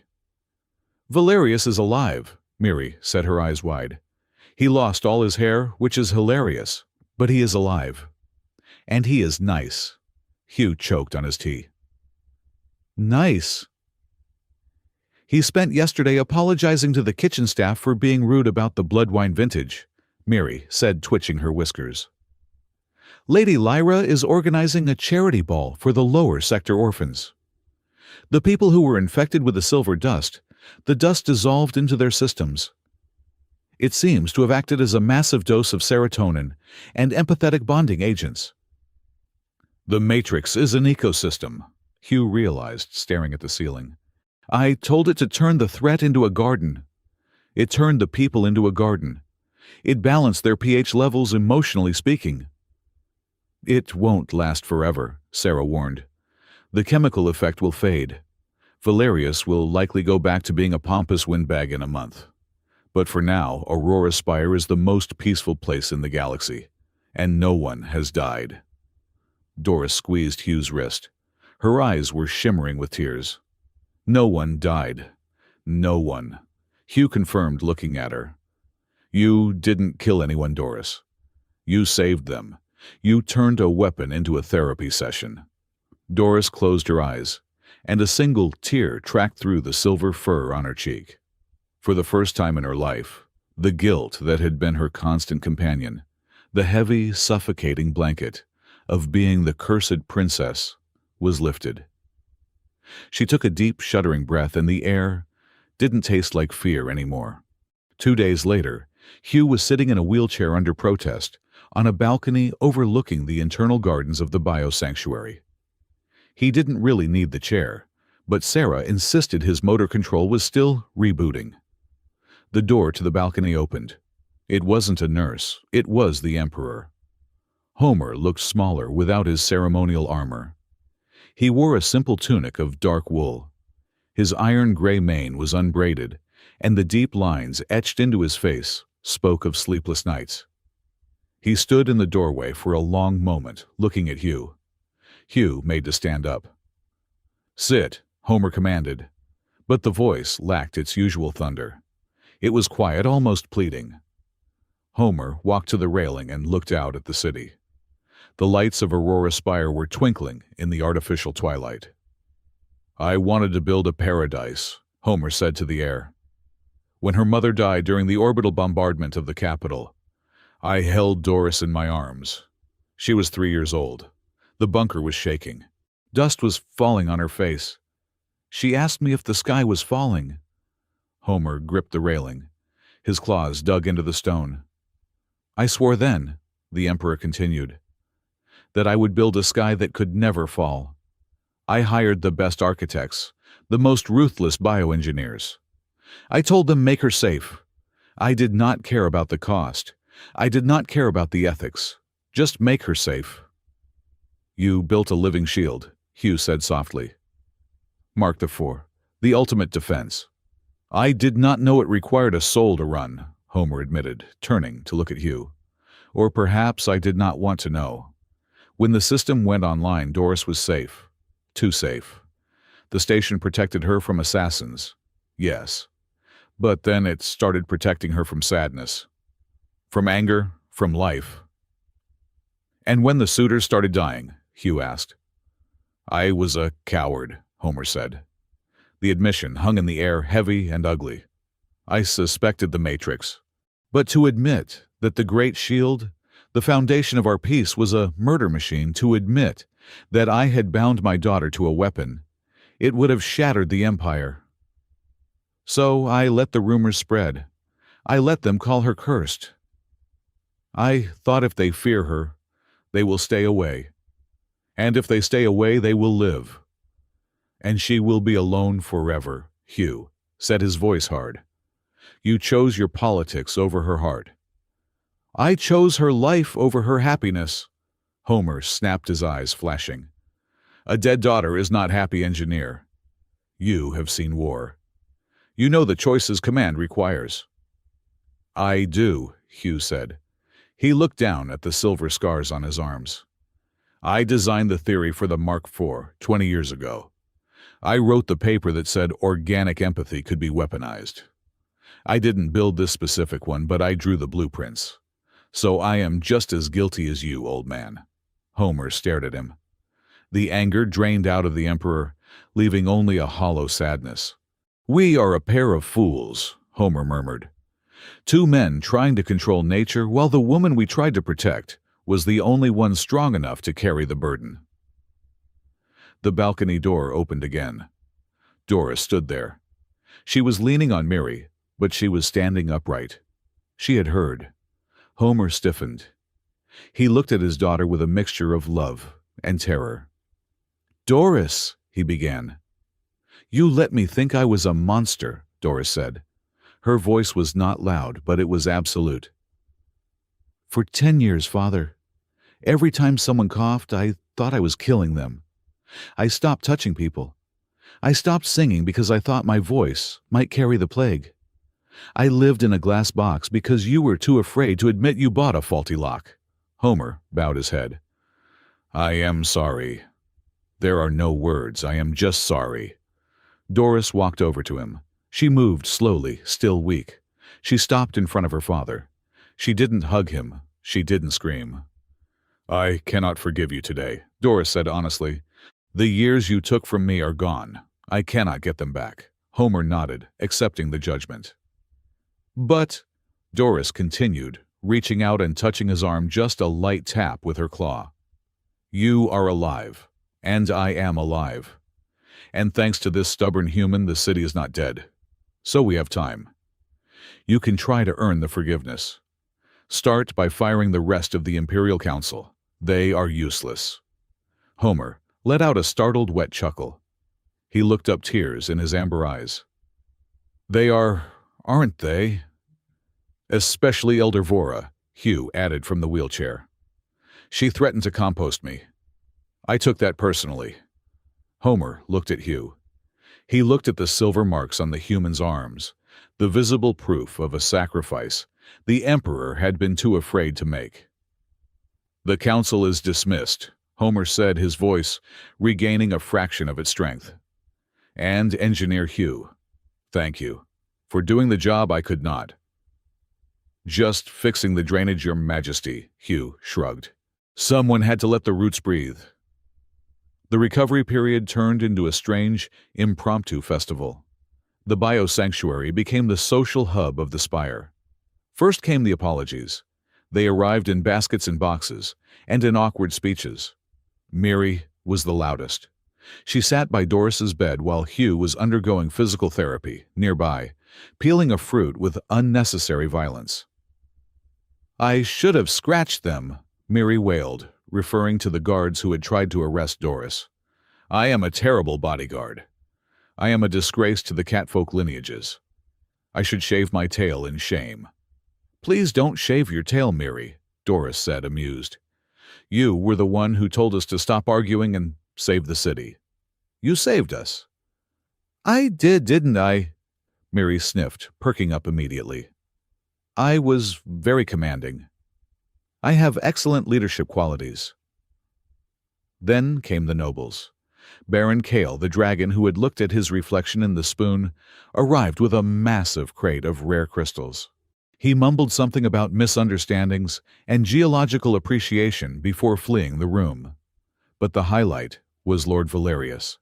"Valerius is alive," Miri said, her eyes wide. "He lost all his hair, which is hilarious, but he is alive. And he is nice." Hugh choked on his tea. "Nice?" "He spent yesterday apologizing to the kitchen staff for being rude about the blood wine vintage," Miri said, twitching her whiskers. "Lady Lyra is organizing a charity ball for the lower sector orphans. The people who were infected with the silver dust, the dust dissolved into their systems. It seems to have acted as a massive dose of serotonin and empathetic bonding agents." "The Matrix is an ecosystem," Hugh realized, staring at the ceiling. "I told it to turn the threat into a garden. It turned the people into a garden. It balanced their pH levels emotionally speaking." "It won't last forever," Sarah warned. "The chemical effect will fade. Valerius will likely go back to being a pompous windbag in a month. But for now, Aurora Spire is the most peaceful place in the galaxy, and no one has died." Doris squeezed Hugh's wrist. Her eyes were shimmering with tears. "No one died. No one," Hugh confirmed, looking at her. "You didn't kill anyone, Doris. You saved them. You turned a weapon into a therapy session." Doris closed her eyes, and a single tear tracked through the silver fur on her cheek. For the first time in her life, the guilt that had been her constant companion, the heavy, suffocating blanket of being the cursed princess, was lifted. She took a deep, shuddering breath, and the air didn't taste like fear anymore. 2 days later, Hugh was sitting in a wheelchair under protest, on a balcony overlooking the internal gardens of the biosanctuary. He didn't really need the chair, but Sarah insisted his motor control was still rebooting. The door to the balcony opened. It wasn't a nurse, it was the Emperor. Homer looked smaller without his ceremonial armor. He wore a simple tunic of dark wool. His iron-gray mane was unbraided, and the deep lines etched into his face spoke of sleepless nights. He stood in the doorway for a long moment, looking at Hugh. Hugh made to stand up. "Sit," Homer commanded, but the voice lacked its usual thunder. It was quiet, almost pleading. Homer walked to the railing and looked out at the city. The lights of Aurora Spire were twinkling in the artificial twilight. "I wanted to build a paradise," Homer said to the air. "When her mother died during the orbital bombardment of the capital, I held Doris in my arms. She was 3 years old. The bunker was shaking. Dust was falling on her face. She asked me if the sky was falling." Homer gripped the railing. His claws dug into the stone. "I swore then," the Emperor continued, "that I would build a sky that could never fall. I hired the best architects, the most ruthless bioengineers. I told them make her safe. I did not care about the cost. I did not care about the ethics. Just make her safe. You built a living shield, Hugh said softly. Mark the Four, the ultimate defense. I did not know it required a soul to run, Homer admitted, turning to look at Hugh. Or perhaps I did not want to know. When the system went online, Doris was safe. Too safe. The station protected her from assassins. Yes. But then it started protecting her from sadness. From anger, from life. And when the suitors started dying, Hugh asked. I was a coward, Homer said. The admission hung in the air, heavy and ugly. I suspected the Matrix. But to admit that the Great Shield, the foundation of our peace, was a murder machine, to admit that I had bound my daughter to a weapon, it would have shattered the Empire. So I let the rumors spread. I let them call her cursed. I thought if they fear her, they will stay away. And if they stay away, they will live. And she will be alone forever, Hugh said, his voice hard. You chose your politics over her heart. I chose her life over her happiness. Homer snapped, his eyes flashing. A dead daughter is not happy, engineer. You have seen war. You know the choices command requires. I do, Hugh said. He looked down at the silver scars on his arms. I designed the theory for the Mark IV 20 years ago. I wrote the paper that said organic empathy could be weaponized. I didn't build this specific one, but I drew the blueprints. So I am just as guilty as you, old man. Homer stared at him. The anger drained out of the Emperor, leaving only a hollow sadness. We are a pair of fools, Homer murmured. Two men trying to control nature while the woman we tried to protect was the only one strong enough to carry the burden. The balcony door opened again. Doris stood there. She was leaning on Mary, but she was standing upright. She had heard. Homer stiffened. He looked at his daughter with a mixture of love and terror. Doris, he began. You let me think I was a monster, Doris said. Her voice was not loud, but it was absolute. For 10 years, Father. Every time someone coughed, I thought I was killing them. I stopped touching people. I stopped singing because I thought my voice might carry the plague. I lived in a glass box because you were too afraid to admit you bought a faulty lock. Homer bowed his head. I am sorry. There are no words. I am just sorry. Doris walked over to him. She moved slowly, still weak. She stopped in front of her father. She didn't hug him. She didn't scream. I cannot forgive you today, Doris said honestly. The years you took from me are gone. I cannot get them back. Homer nodded, accepting the judgment. But, Doris continued, reaching out and touching his arm, just a light tap with her claw. You are alive, and I am alive. And thanks to this stubborn human, the city is not dead. So we have time. You can try to earn the forgiveness. Start by firing the rest of the Imperial Council. They are useless. Homer let out a startled, wet chuckle. He looked up, tears in his amber eyes. They are, aren't they? Especially Elder Vora, Hugh added from the wheelchair. She threatened to compost me. I took that personally. Homer looked at Hugh. He looked at the silver marks on the human's arms, the visible proof of a sacrifice the Emperor had been too afraid to make. The council is dismissed, Homer said, his voice regaining a fraction of its strength. And Engineer Hugh, thank you. For doing the job I could not. Just fixing the drainage, Your Majesty, Hugh shrugged. Someone had to let the roots breathe. The recovery period turned into a strange, impromptu festival. The biosanctuary became the social hub of the Spire. First came the apologies. They arrived in baskets and boxes, and in awkward speeches. Mary was the loudest. She sat by Doris's bed while Hugh was undergoing physical therapy, nearby, peeling a fruit with unnecessary violence. I should have scratched them, Mary wailed, referring to the guards who had tried to arrest Doris. I am a terrible bodyguard. I am a disgrace to the catfolk lineages. I should shave my tail in shame. Please don't shave your tail, Miri, Doris said, amused. You were the one who told us to stop arguing and save the city. You saved us. I did, didn't I? Miri sniffed, perking up immediately. I was very commanding. I have excellent leadership qualities. Then came the nobles. Baron Kale, the dragon who had looked at his reflection in the spoon, arrived with a massive crate of rare crystals. He mumbled something about misunderstandings and geological appreciation before fleeing the room. But the highlight was Lord Valerius.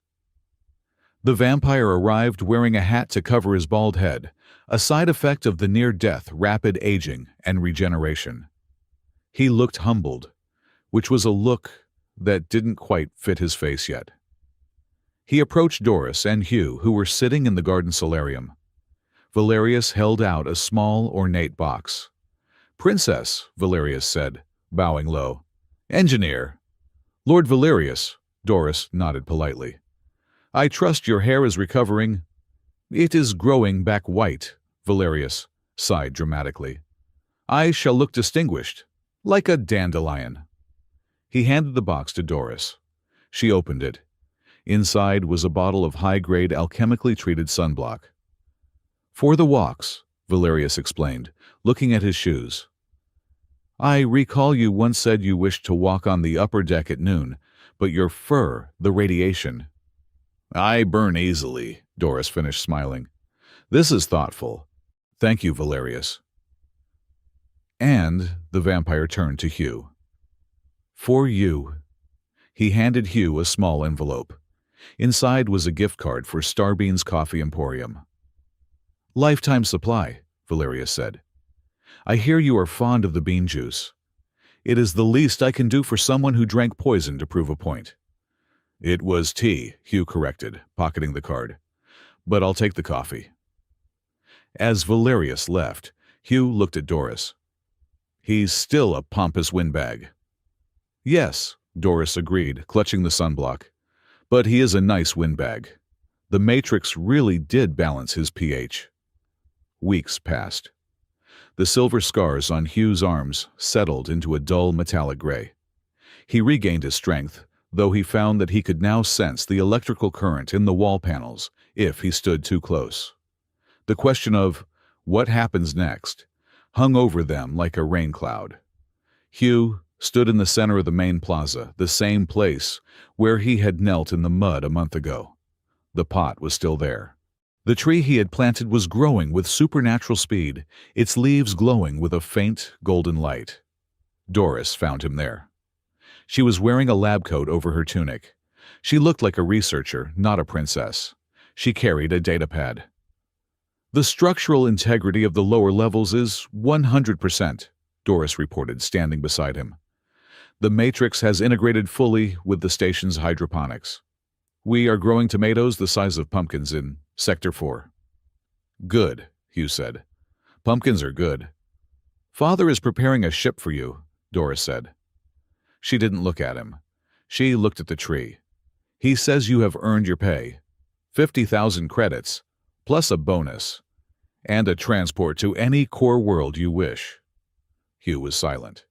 The vampire arrived wearing a hat to cover his bald head, a side effect of the near-death rapid aging and regeneration. He looked humbled, which was a look that didn't quite fit his face yet. He approached Doris and Hugh, who were sitting in the garden solarium. Valerius held out a small, ornate box. "Princess," Valerius said, bowing low. "Engineer." "Lord Valerius," Doris nodded politely. "I trust your hair is recovering." "It is growing back white," Valerius sighed dramatically. "I shall look distinguished, like a dandelion." He handed the box to Doris. She opened it. Inside was a bottle of high-grade alchemically treated sunblock. "For the walks," Valerius explained, looking at his shoes. "I recall you once said you wished to walk on the upper deck at noon, but your fur, the radiation—" "I burn easily," Doris finished smiling. "This is thoughtful. Thank you, Valerius." And the vampire turned to Hugh. "For you." He handed Hugh a small envelope. Inside was a gift card for Starbean's Coffee Emporium. "Lifetime supply," Valerius said. "I hear you are fond of the bean juice. It is the least I can do for someone who drank poison to prove a point." "It was tea," Hugh corrected, pocketing the card. "But I'll take the coffee." As Valerius left, Hugh looked at Doris. "He's still a pompous windbag." "Yes," Doris agreed, clutching the sunblock. "But he is a nice windbag. The Matrix really did balance his pH." Weeks passed. The silver scars on Hugh's arms settled into a dull metallic gray. He regained his strength, though he found that he could now sense the electrical current in the wall panels if he stood too close. The question of what happens next hung over them like a rain cloud. Hugh stood in the center of the main plaza, the same place where he had knelt in the mud a month ago. The pot was still there. The tree he had planted was growing with supernatural speed, its leaves glowing with a faint, golden light. Doris found him there. She was wearing a lab coat over her tunic. She looked like a researcher, not a princess. She carried a datapad. "The structural integrity of the lower levels is 100%, Doris reported, standing beside him. "The Matrix has integrated fully with the station's hydroponics. We are growing tomatoes the size of pumpkins in Sector 4. "Good," Hugh said. "Pumpkins are good." "Father is preparing a ship for you," Doris said. She didn't look at him. She looked at the tree. "He says you have earned your pay. 50,000 credits, plus a bonus, and a transport to any core world you wish." Hugh was silent.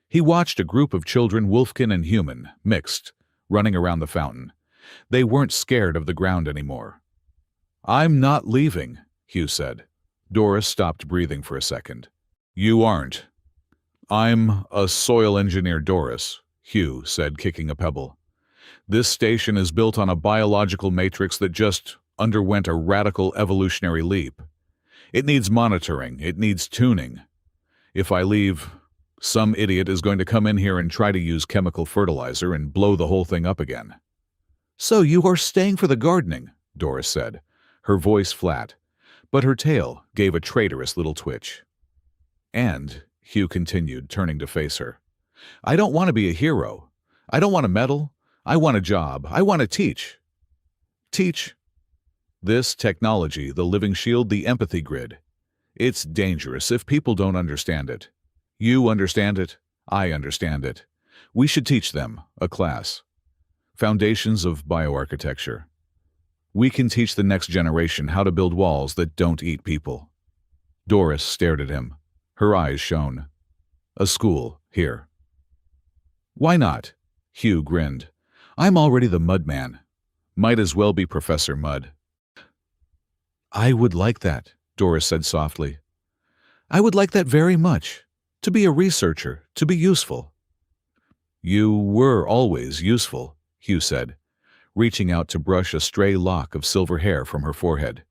He watched a group of children, wolfkin and human, mixed, running around the fountain. They weren't scared of the ground anymore. "I'm not leaving," Hugh said. Doris stopped breathing for a second. "You aren't." "I'm a soil engineer, Doris," Hugh said, kicking a pebble. "This station is built on a biological matrix that just underwent a radical evolutionary leap. It needs monitoring, it needs tuning. If I leave, some idiot is going to come in here and try to use chemical fertilizer and blow the whole thing up again." "So you are staying for the gardening," Doris said, her voice flat, but her tail gave a traitorous little twitch. "And," Hugh continued, turning to face her, "I don't want to be a hero. I don't want a medal. I want a job. I want to teach." "Teach?" "This technology, the living shield, the empathy grid. It's dangerous if people don't understand it. You understand it. I understand it. We should teach them, a class." Foundations of Bioarchitecture. We can teach the next generation how to build walls that don't eat people. Doris stared at him. Her eyes shone. A school, here. Why not? Hugh grinned. I'm already the Mud Man. Might as well be Professor Mud. I would like that, Doris said softly. I would like that very much. To be a researcher, to be useful. You were always useful, Hugh said, reaching out to brush a stray lock of silver hair from her forehead.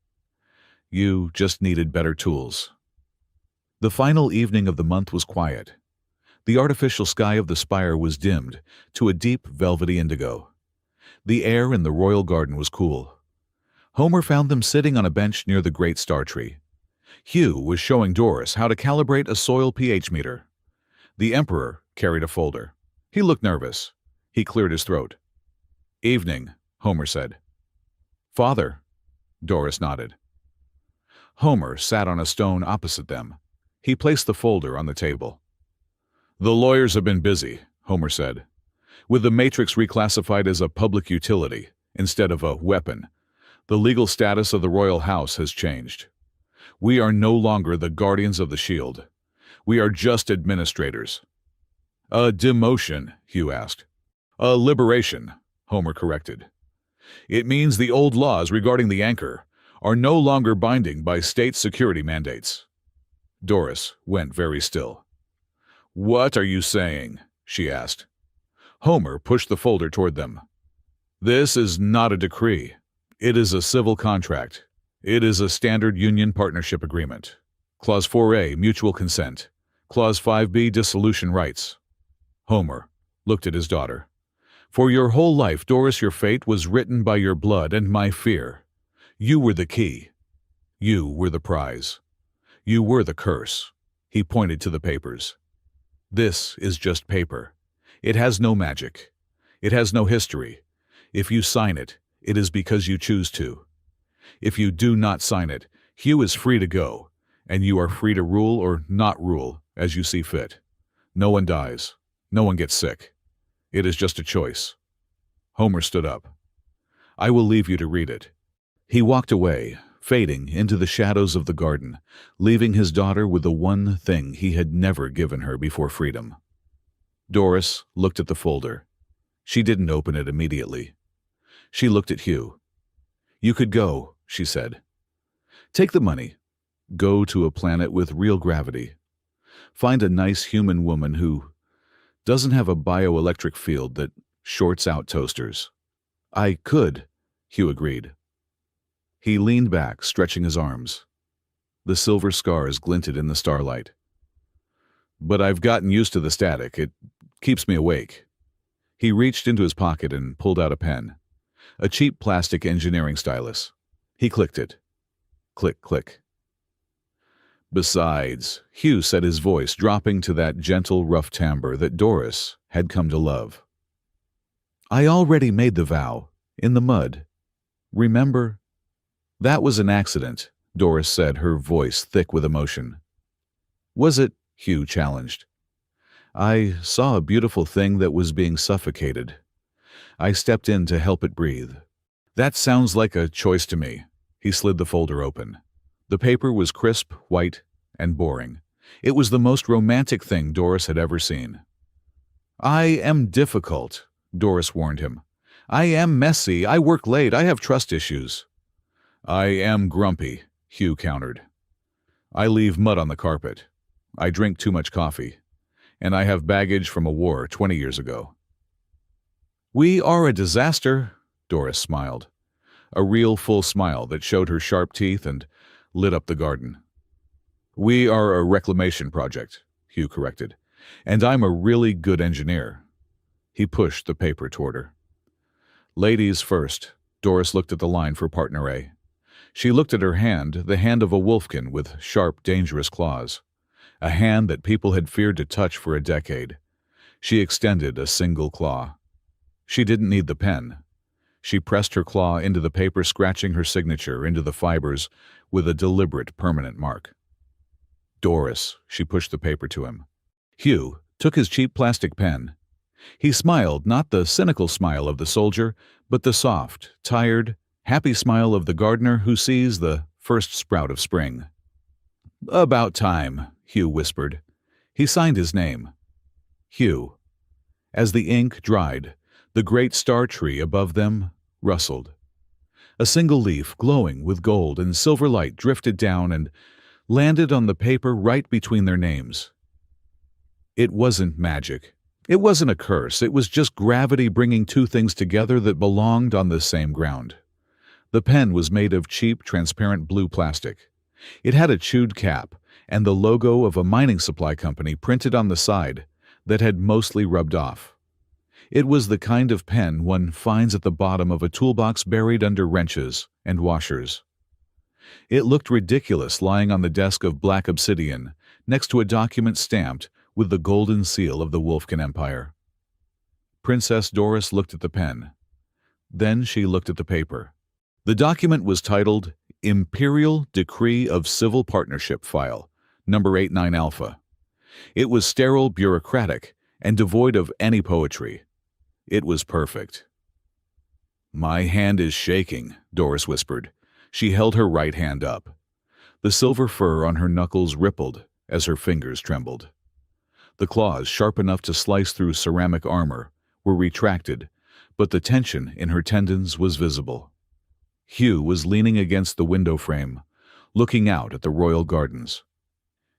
You just needed better tools. The final evening of the month was quiet. The artificial sky of the spire was dimmed to a deep velvety indigo. The air in the royal garden was cool. Homer found them sitting on a bench near the great star tree. Hugh was showing Doris how to calibrate a soil pH meter. The Emperor carried a folder. He looked nervous. He cleared his throat. Evening, Homer said. Father, Doris nodded. Homer sat on a stone opposite them. He placed the folder on the table. The lawyers have been busy, Homer said. With the Matrix reclassified as a public utility instead of a weapon, the legal status of the royal house has changed. We are no longer the guardians of the shield. We are just administrators. A demotion, Hugh asked. A liberation, Homer corrected. It means the old laws regarding the anchor are no longer binding by state security mandates. Doris went very still. What are you saying? She asked. Homer pushed the folder toward them. This is not a decree. It is a civil contract. It is a standard union partnership agreement. Clause 4A, mutual consent. Clause 5B, dissolution rights. Homer looked at his daughter. For your whole life, Doris, your fate was written by your blood and my fear. You were the key. You were the prize. You were the curse. He pointed to the papers. This is just paper. It has no magic. It has no history. If you sign it, it is because you choose to. If you do not sign it, Hugh is free to go, and you are free to rule or not rule as you see fit. No one dies. No one gets sick. It is just a choice. Homer stood up. I will leave you to read it. He walked away, fading into the shadows of the garden, leaving his daughter with the one thing he had never given her before freedom. Doris looked at the folder. She didn't open it immediately. She looked at Hugh. You could go, she said. Take the money. Go to a planet with real gravity. Find a nice human woman who doesn't have a bioelectric field that shorts out toasters. I could, Hugh agreed. He leaned back, stretching his arms. The silver scars glinted in the starlight. But I've gotten used to the static. It keeps me awake. He reached into his pocket and pulled out a pen. A cheap plastic engineering stylus. He clicked it. Click, click. Besides, Hugh said, his voice dropping to that gentle, rough timbre that Doris had come to love. I already made the vow, in the mud. Remember? That was an accident, Doris said, her voice thick with emotion. Was it? Hugh challenged. I saw a beautiful thing that was being suffocated. I stepped in to help it breathe. That sounds like a choice to me. He slid the folder open. The paper was crisp, white, and boring. It was the most romantic thing Doris had ever seen. I am difficult, Doris warned him. I am messy. I work late. I have trust issues. I am grumpy, Hugh countered. I leave mud on the carpet. I drink too much coffee. And I have baggage from a war 20 years ago. We are a disaster, Doris smiled. A real full smile that showed her sharp teeth and lit up the garden. We are a reclamation project, Hugh corrected. And I'm a really good engineer. He pushed the paper toward her. Ladies first, Doris looked at the line for partner A. She looked at her hand, the hand of a wolfkin with sharp, dangerous claws. A hand that people had feared to touch for a decade. She extended a single claw. She didn't need the pen. She pressed her claw into the paper, scratching her signature into the fibers with a deliberate, permanent mark. Doris, she pushed the paper to him. Hugh took his cheap plastic pen. He smiled, not the cynical smile of the soldier, but the soft, tired, happy smile of the gardener who sees the first sprout of spring. "About time," Hugh whispered. He signed his name. Hugh. As the ink dried, the great star tree above them rustled. A single leaf, glowing with gold and silver light, drifted down and landed on the paper right between their names. It wasn't magic. It wasn't a curse. It was just gravity bringing two things together that belonged on the same ground. The pen was made of cheap, transparent blue plastic. It had a chewed cap and the logo of a mining supply company printed on the side that had mostly rubbed off. It was the kind of pen one finds at the bottom of a toolbox buried under wrenches and washers. It looked ridiculous lying on the desk of black obsidian next to a document stamped with the golden seal of the Wolfkin Empire. Princess Doris looked at the pen. Then she looked at the paper. The document was titled Imperial Decree of Civil Partnership File, number 89 Alpha. It was sterile, bureaucratic, and devoid of any poetry. It was perfect. "My hand is shaking," Doris whispered. She held her right hand up. The silver fur on her knuckles rippled as her fingers trembled. The claws, sharp enough to slice through ceramic armor, were retracted, but the tension in her tendons was visible. Hugh was leaning against the window frame, looking out at the royal gardens.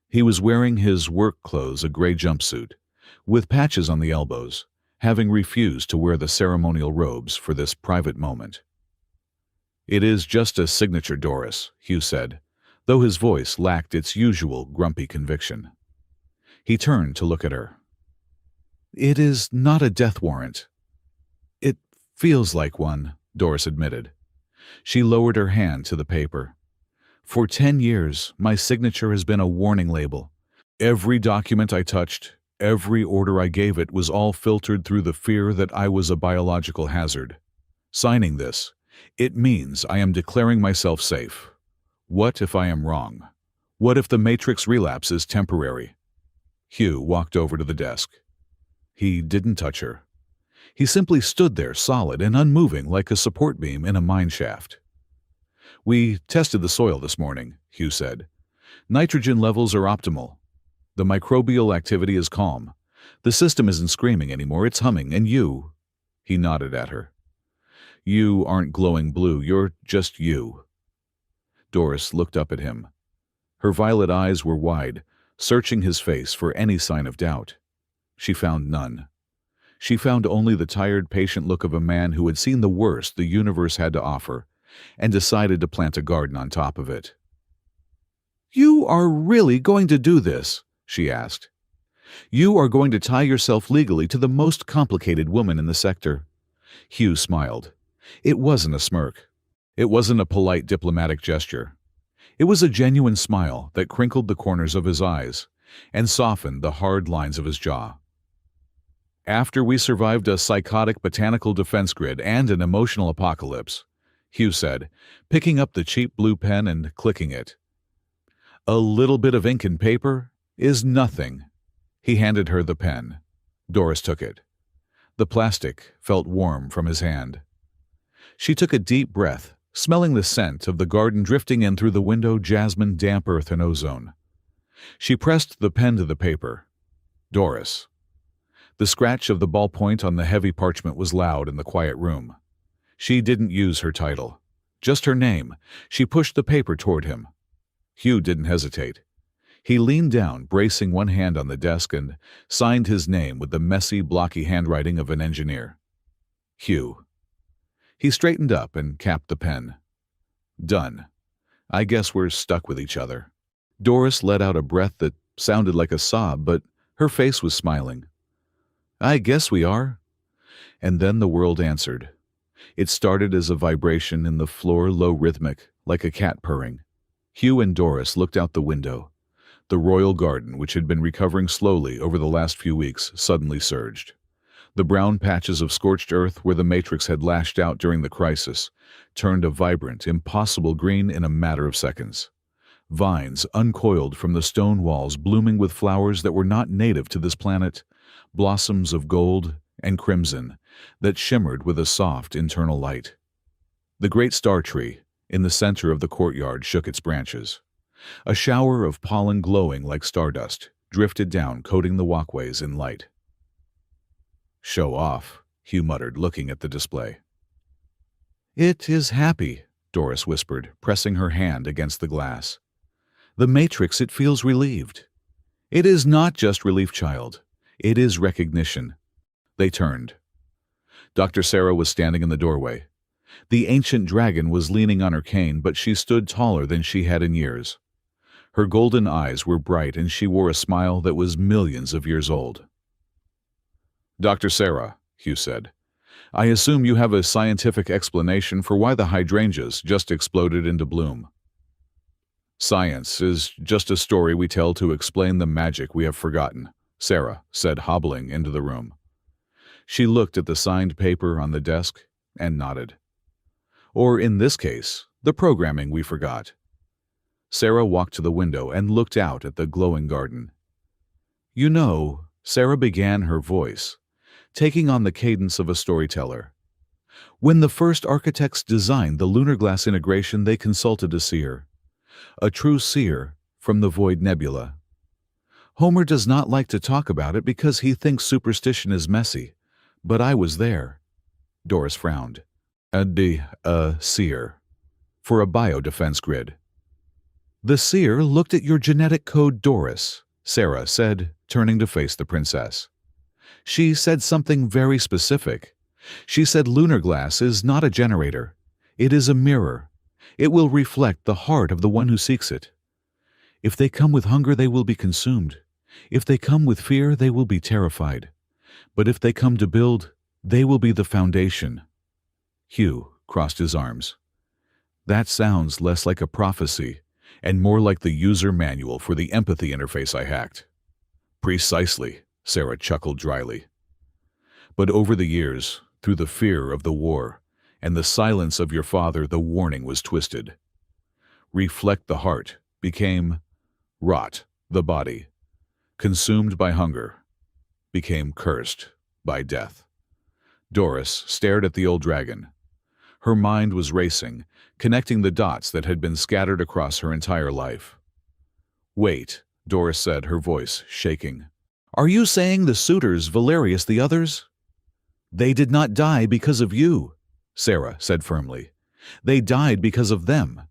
He was wearing his work clothes, a gray jumpsuit, with patches on the elbows, having refused to wear the ceremonial robes for this private moment. "It is just a signature, Doris," Hugh said, though his voice lacked its usual grumpy conviction. He turned to look at her. "It is not a death warrant." "It feels like one," Doris admitted. She lowered her hand to the paper. "For 10 years, my signature has been a warning label. Every document I touched, every order I gave it was all filtered through the fear that I was a biological hazard. Signing this, it means I am declaring myself safe. What if I am wrong? What if the matrix relapse is temporary?" Hugh walked over to the desk. He didn't touch her. He simply stood there, solid and unmoving like a support beam in a mine shaft. "We tested the soil this morning," Hugh said. "Nitrogen levels are optimal. The microbial activity is calm. The system isn't screaming anymore, it's humming, and you—" He nodded at her. "You aren't glowing blue, you're just you." Doris looked up at him. Her violet eyes were wide, searching his face for any sign of doubt. She found none. She found only the tired, patient look of a man who had seen the worst the universe had to offer and decided to plant a garden on top of it. "You are really going to do this?" she asked. "You are going to tie yourself legally to the most complicated woman in the sector?" Hugh smiled. It wasn't a smirk. It wasn't a polite diplomatic gesture. It was a genuine smile that crinkled the corners of his eyes and softened the hard lines of his jaw. "After we survived a psychotic botanical defense grid and an emotional apocalypse," Hugh said, picking up the cheap blue pen and clicking it. "A little bit of ink and paper is nothing." He handed her the pen. Doris took it. The plastic felt warm from his hand. She took a deep breath, smelling the scent of the garden drifting in through the window, jasmine, damp earth, and ozone. She pressed the pen to the paper. "Doris." The scratch of the ballpoint on the heavy parchment was loud in the quiet room. She didn't use her title, just her name. She pushed the paper toward him. Hugh didn't hesitate. He leaned down, bracing one hand on the desk, and signed his name with the messy, blocky handwriting of an engineer. Hugh. He straightened up and capped the pen. "Done. I guess we're stuck with each other." Doris let out a breath that sounded like a sob, but her face was smiling. "I guess we are." And then the world answered. It started as a vibration in the floor, low, rhythmic, like a cat purring. Hugh and Doris looked out the window. The royal garden, which had been recovering slowly over the last few weeks, suddenly surged. The brown patches of scorched earth where the matrix had lashed out during the crisis turned a vibrant, impossible green in a matter of seconds. Vines uncoiled from the stone walls, blooming with flowers that were not native to this planet, blossoms of gold, and crimson that shimmered with a soft internal light. The great star tree, in the center of the courtyard, shook its branches. A shower of pollen glowing like stardust drifted down, coating the walkways in light. "Show off," Hugh muttered, looking at the display. "It is happy," Doris whispered, pressing her hand against the glass. "The matrix, it feels relieved." "It is not just relief, child. It is recognition." They turned. Dr. Sarah was standing in the doorway. The ancient dragon was leaning on her cane, but she stood taller than she had in years. Her golden eyes were bright, and she wore a smile that was millions of years old. "Dr. Sarah," Hugh said, "I assume you have a scientific explanation for why the hydrangeas just exploded into bloom." "Science is just a story we tell to explain the magic we have forgotten," Sarah said, hobbling into the room. She looked at the signed paper on the desk and nodded. "Or in this case, the programming we forgot." Sarah walked to the window and looked out at the glowing garden. "You know," Sarah began, her voice taking on the cadence of a storyteller, "when the first architects designed the lunar glass integration, they consulted a seer. A true seer from the Void Nebula. Homer does not like to talk about it because he thinks superstition is messy, but I was there." Doris frowned. A seer. For a biodefense grid." "The seer looked at your genetic code, Doris," Sarah said, turning to face the princess. "She said something very specific. She said lunar glass is not a generator. It is a mirror. It will reflect the heart of the one who seeks it. If they come with hunger, they will be consumed. If they come with fear, they will be terrified. But if they come to build, they will be the foundation." Hugh crossed his arms. "That sounds less like a prophecy and more like the user manual for the empathy interface I hacked." "Precisely," Sarah chuckled dryly. "But over the years, through the fear of the war and the silence of your father, the warning was twisted. Reflect the heart became rot the body, consumed by hunger, became cursed by death." Doris stared at the old dragon. Her mind was racing, connecting the dots that had been scattered across her entire life. "Wait," Doris said, her voice shaking. "Are you saying the suitors, Valerius, the others?" "They did not die because of you," Sarah said firmly. "They died because of them."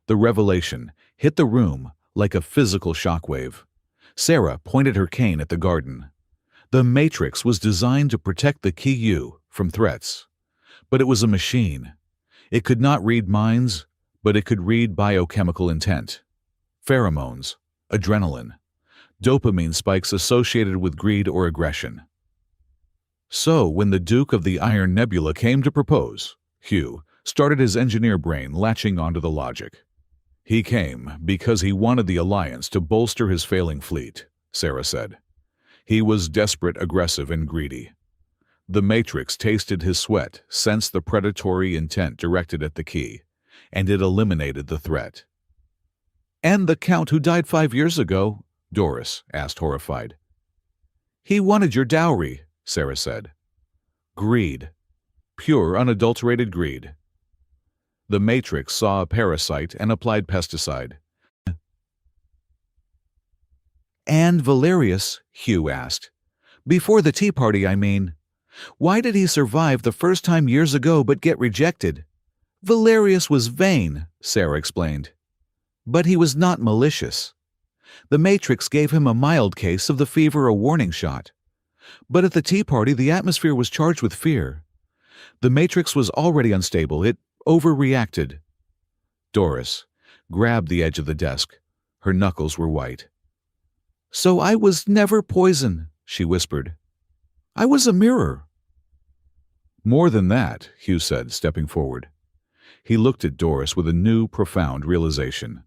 The revelation hit the room like a physical shockwave. Sarah pointed her cane at the garden. The Matrix was designed to protect the key you from threats. But it was a machine. It could not read minds, but it could read biochemical intent. Pheromones, adrenaline, dopamine spikes associated with greed or aggression. So when the Duke of the Iron Nebula came to propose, Hugh started his engineer brain latching onto the logic. "He came because he wanted the Alliance to bolster his failing fleet," Sarah said. "He was desperate, aggressive, and greedy. The Matrix tasted his sweat, sensed the predatory intent directed at the key, and it eliminated the threat." "And the Count who died 5 years ago?" Doris asked, horrified. "He wanted your dowry," Sarah said. "Greed. Pure, unadulterated greed. The Matrix saw a parasite and applied pesticide." "And Valerius?" Hugh asked. "Before the Tea Party, I mean. Why did he survive the first time years ago but get rejected?" "Valerius was vain," Sarah explained. "But he was not malicious. The Matrix gave him a mild case of the fever, a warning shot. But at the Tea Party, the atmosphere was charged with fear. The Matrix was already unstable. It overreacted." Doris grabbed the edge of the desk. Her knuckles were white. "So I was never poison," she whispered. "I was a mirror." "More than that," Hugh said, stepping forward. He looked at Doris with a new, profound realization.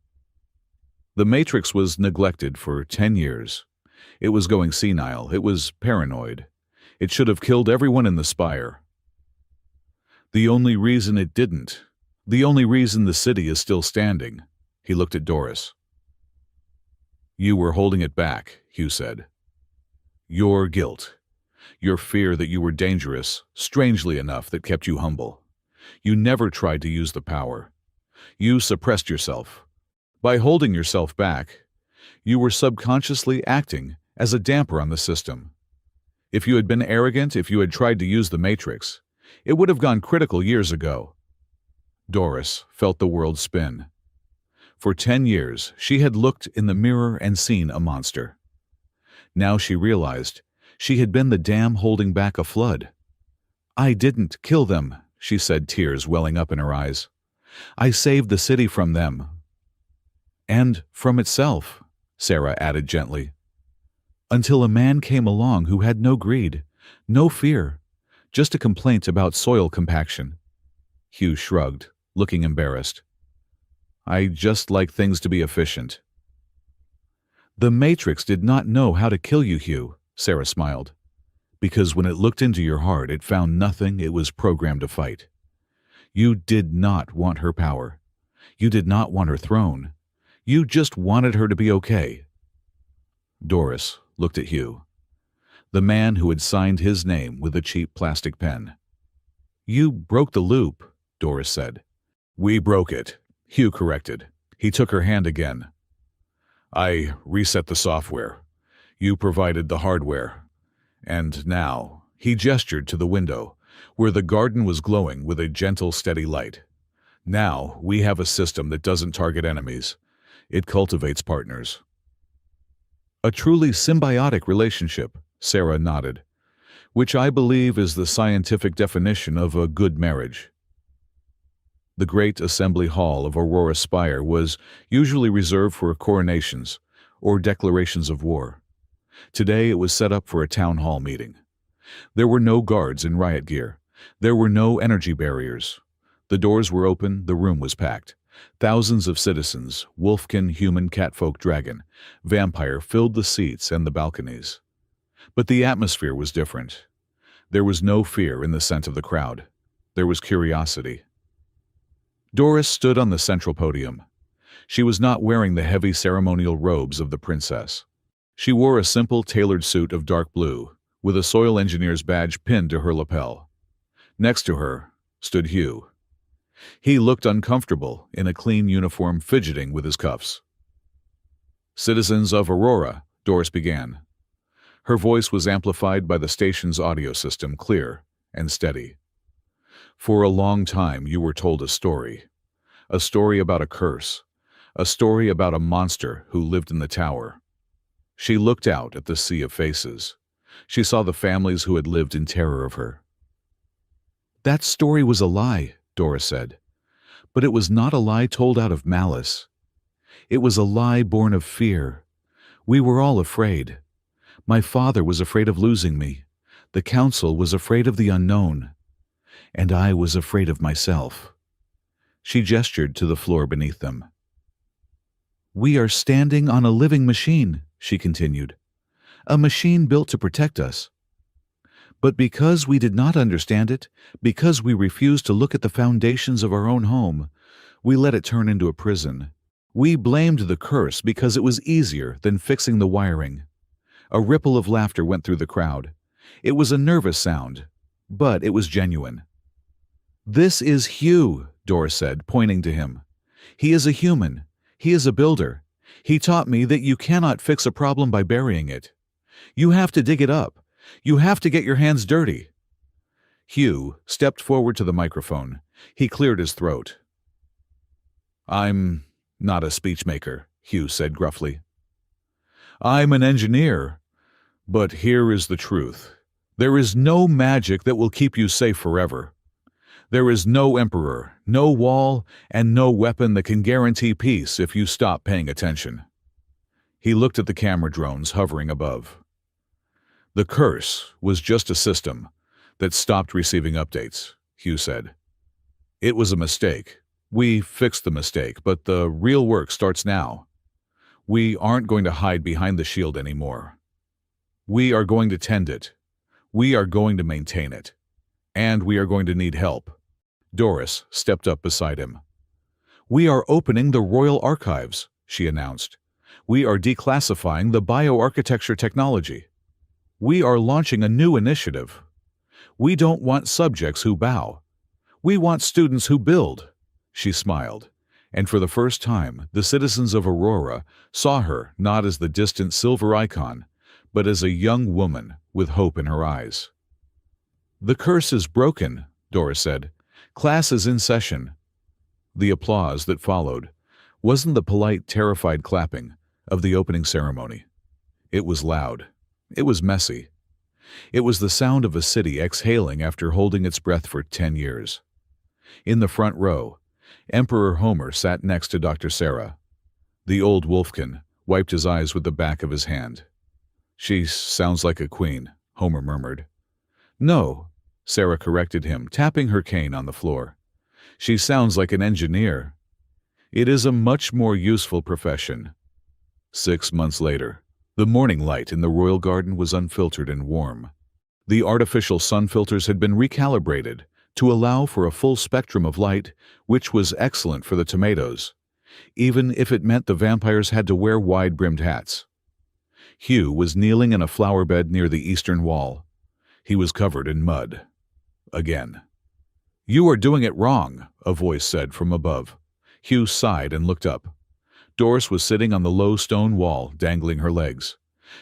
"The Matrix was neglected for 10 years. It was going senile. It was paranoid. It should have killed everyone in the spire. The only reason it didn't, the only reason the city is still standing," he looked at Doris. "You were holding it back," Hugh said. "Your guilt. Your fear that you were dangerous, strangely enough, that kept you humble. You never tried to use the power. You suppressed yourself. By holding yourself back, you were subconsciously acting as a damper on the system. If you had been arrogant, if you had tried to use the Matrix, it would have gone critical years ago. Doris felt the world spin. For 10 years, she had looked in the mirror and seen a monster. Now she realized she had been the dam holding back a flood. "I didn't kill them," she said, tears welling up in her eyes. "I saved the city from them." "And from itself," Sarah added gently. "Until a man came along who had no greed, no fear, just a complaint about soil compaction." Hugh shrugged, looking embarrassed. "I just like things to be efficient." "The Matrix did not know how to kill you, Hugh," Sarah smiled. "Because when it looked into your heart, it found nothing it was programmed to fight. You did not want her power. You did not want her throne. You just wanted her to be okay." Doris looked at Hugh, the man who had signed his name with a cheap plastic pen. "You broke the loop," Doris said. "We broke it," Hugh corrected. He took her hand again. "I reset the software. You provided the hardware. And now," he gestured to the window, where the garden was glowing with a gentle, steady light. "Now we have a system that doesn't target enemies. It cultivates partners." "A truly symbiotic relationship," Sarah nodded, "which I believe is the scientific definition of a good marriage." The great assembly hall of Aurora Spire was usually reserved for coronations or declarations of war. Today it was set up for a town hall meeting. There were no guards in riot gear. There were no energy barriers. The doors were open, the room was packed. Thousands of citizens, wolfkin, human, catfolk, dragon, vampire, filled the seats and the balconies. But the atmosphere was different. There was no fear in the scent of the crowd. There was curiosity. Doris stood on the central podium. She was not wearing the heavy ceremonial robes of the princess. She wore a simple tailored suit of dark blue, with a soil engineer's badge pinned to her lapel. Next to her stood Hugh. He looked uncomfortable in a clean uniform, fidgeting with his cuffs. "Citizens of Aurora," Doris began. Her voice was amplified by the station's audio system, clear and steady. "For a long time you were told a story about a curse, a story about a monster who lived in the tower." She looked out at the sea of faces. She saw the families who had lived in terror of her. "That story was a lie," Doris said. "But it was not a lie told out of malice. It was a lie born of fear. We were all afraid. My father was afraid of losing me. The council was afraid of the unknown. And I was afraid of myself." She gestured to the floor beneath them. "We are standing on a living machine," she continued. "A machine built to protect us. But because we did not understand it, because we refused to look at the foundations of our own home, we let it turn into a prison. We blamed the curse because it was easier than fixing the wiring." A ripple of laughter went through the crowd. It was a nervous sound, but it was genuine. "This is Hugh," Doris said, pointing to him. "He is a human. He is a builder. He taught me that you cannot fix a problem by burying it. You have to dig it up. You have to get your hands dirty." Hugh stepped forward to the microphone. He cleared his throat. "I'm not a speechmaker," Hugh said gruffly. "I'm an engineer. But here is the truth. There is no magic that will keep you safe forever. There is no emperor, no wall, and no weapon that can guarantee peace if you stop paying attention." He looked at the camera drones hovering above. "The curse was just a system that stopped receiving updates," Hugh said. "It was a mistake. We fixed the mistake, but the real work starts now. We aren't going to hide behind the shield anymore. We are going to tend it. We are going to maintain it. And we are going to need help." Doris stepped up beside him. "We are opening the Royal Archives," she announced. "We are declassifying the bioarchitecture technology." We are launching a new initiative. We don't want subjects who bow. We want students who build." She smiled, and for the first time, the citizens of Aurora saw her not as the distant silver icon, but as a young woman with hope in her eyes. "The curse is broken," Doris said. "Class is in session." The applause that followed wasn't the polite, terrified clapping of the opening ceremony. It was loud. It was messy. It was the sound of a city exhaling after holding its breath for 10 years. In the front row, Emperor Homer sat next to Dr. Sarah. The old wolfkin wiped his eyes with the back of his hand. "She sounds like a queen," Homer murmured. "No," Sarah corrected him, tapping her cane on the floor. "She sounds like an engineer. It is a much more useful profession." 6 months later, the morning light in the royal garden was unfiltered and warm. The artificial sun filters had been recalibrated to allow for a full spectrum of light, which was excellent for the tomatoes, even if it meant the vampires had to wear wide-brimmed hats. Hugh was kneeling in a flower bed near the eastern wall. He was covered in mud. Again. "You are doing it wrong," a voice said from above. Hugh sighed and looked up. Doris was sitting on the low stone wall, dangling her legs.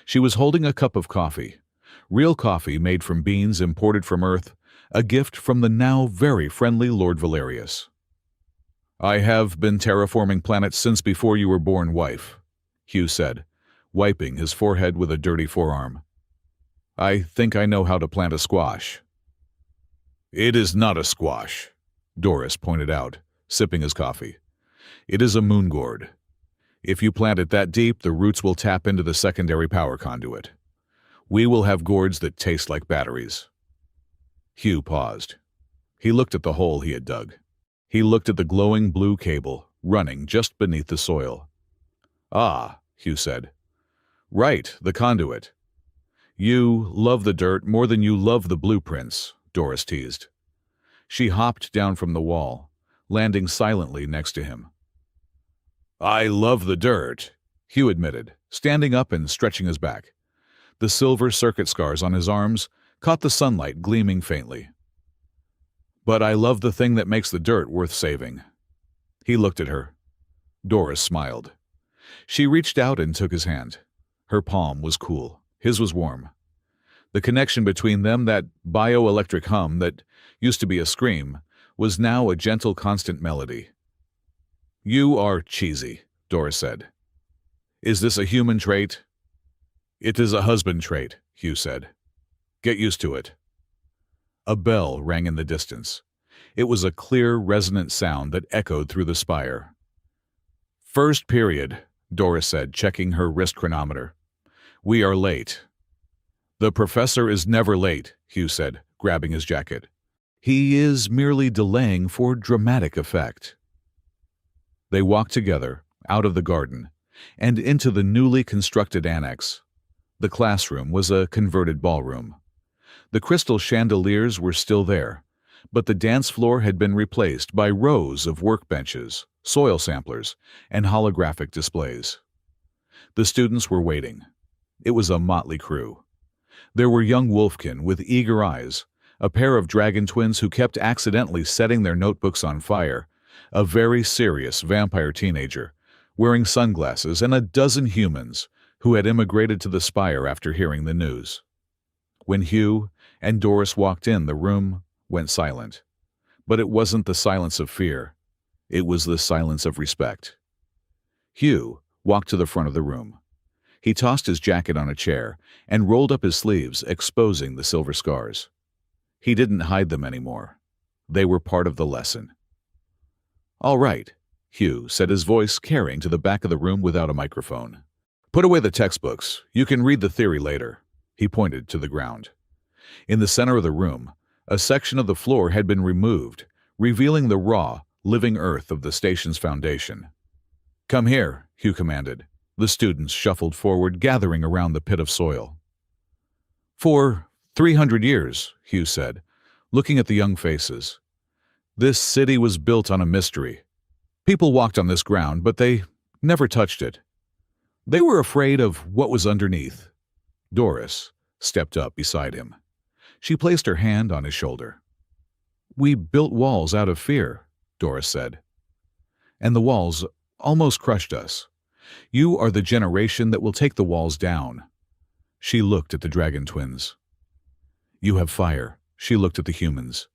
She was holding a cup of coffee. Real coffee made from beans imported from Earth, a gift from the now very friendly Lord Valerius. "I have been terraforming planets since before you were born, wife," Hugh said, wiping his forehead with a dirty forearm. "I think I know how to plant a squash." "It is not a squash," Doris pointed out, sipping his coffee. "It is a moon gourd. If you plant it that deep, the roots will tap into the secondary power conduit. We will have gourds that taste like batteries." Hugh paused. He looked at the hole he had dug. He looked at the glowing blue cable running just beneath the soil. "Ah," Hugh said. "Right, the conduit. You love the dirt more than you love the blueprints," Doris teased. She hopped down from the wall, landing silently next to him. "I love the dirt," Hugh admitted, standing up and stretching his back. The silver circuit scars on his arms caught the sunlight gleaming faintly. "But I love the thing that makes the dirt worth saving." He looked at her. Doris smiled. She reached out and took his hand. Her palm was cool. His was warm. The connection between them, that bioelectric hum that used to be a scream, was now a gentle, constant melody. "You are cheesy," Doris said. "Is this a human trait?" "It is a husband trait," Hugh said. "Get used to it." A bell rang in the distance. It was a clear, resonant sound that echoed through the spire. "First period," Doris said, checking her wrist chronometer. "We are late." "The professor is never late," Hugh said, grabbing his jacket. "He is merely delaying for dramatic effect." They walked together, out of the garden, and into the newly constructed annex. The classroom was a converted ballroom. The crystal chandeliers were still there, but the dance floor had been replaced by rows of workbenches, soil samplers, and holographic displays. The students were waiting. It was a motley crew. There were young wolfkin with eager eyes, a pair of dragon twins who kept accidentally setting their notebooks on fire, a very serious vampire teenager, wearing sunglasses, and a dozen humans who had immigrated to the spire after hearing the news. When Hugh and Doris walked in, the room went silent. But it wasn't the silence of fear. It was the silence of respect. Hugh walked to the front of the room. He tossed his jacket on a chair and rolled up his sleeves, exposing the silver scars. He didn't hide them anymore. They were part of the lesson. "All right," Hugh said, his voice carrying to the back of the room without a microphone. "Put away the textbooks. You can read the theory later." He pointed to the ground. In the center of the room, a section of the floor had been removed, revealing the raw, living earth of the station's foundation. "Come here," Hugh commanded. The students shuffled forward, gathering around the pit of soil. "For 300 years," Hugh said, looking at the young faces. "This city was built on a mystery. People walked on this ground, but they never touched it. They were afraid of what was underneath." Doris, stepped up beside him. She placed her hand on his shoulder. "We built walls out of fear," Doris said. "And the walls almost crushed us. You are the generation that will take the walls down." She looked at the dragon twins. "You have fire." She looked at the humans.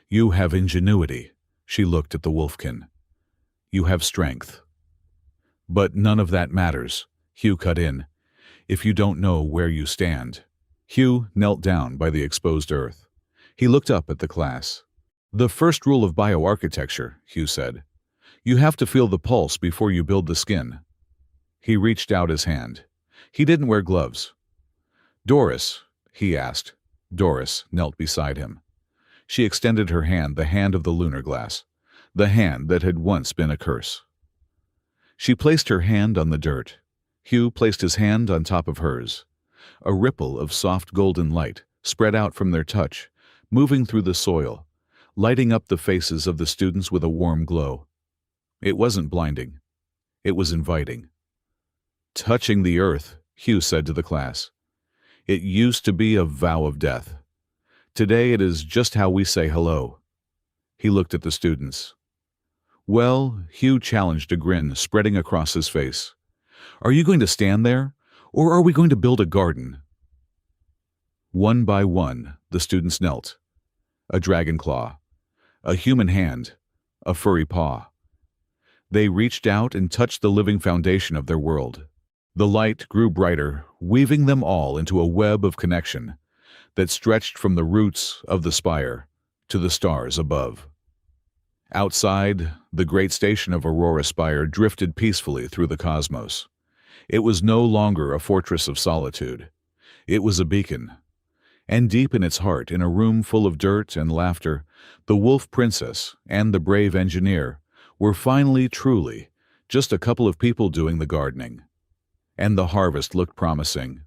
"You have ingenuity." She looked at the wolfkin. "You have strength." "But none of that matters," Hugh cut in, "if you don't know where you stand." Hugh knelt down by the exposed earth. He looked up at the class. "The first rule of bioarchitecture," Hugh said. "You have to feel the pulse before you build the skin." He reached out his hand. He didn't wear gloves. "Doris," he asked. Doris knelt beside him. She extended her hand, the hand of the lunar glass, the hand that had once been a curse. She placed her hand on the dirt. Hugh placed his hand on top of hers. A ripple of soft golden light spread out from their touch, moving through the soil, lighting up the faces of the students with a warm glow. It wasn't blinding. It was inviting. "Touching the earth," Hugh said to the class. "It used to be a vow of death. Today it is just how we say hello." He looked at the students. "Well," Hugh challenged, a grin spreading across his face, "are you going to stand there, or are we going to build a garden?" One by one, the students knelt. A dragon claw, a human hand, a furry paw. They reached out and touched the living foundation of their world. The light grew brighter, weaving them all into a web of connection that stretched from the roots of the spire to the stars above. Outside, the great station of Aurora Spire drifted peacefully through the cosmos. It was no longer a fortress of solitude. It was a beacon. And deep in its heart, in a room full of dirt and laughter, the Wolf Princess and the brave engineer were finally, truly, just a couple of people doing the gardening. And the harvest looked promising.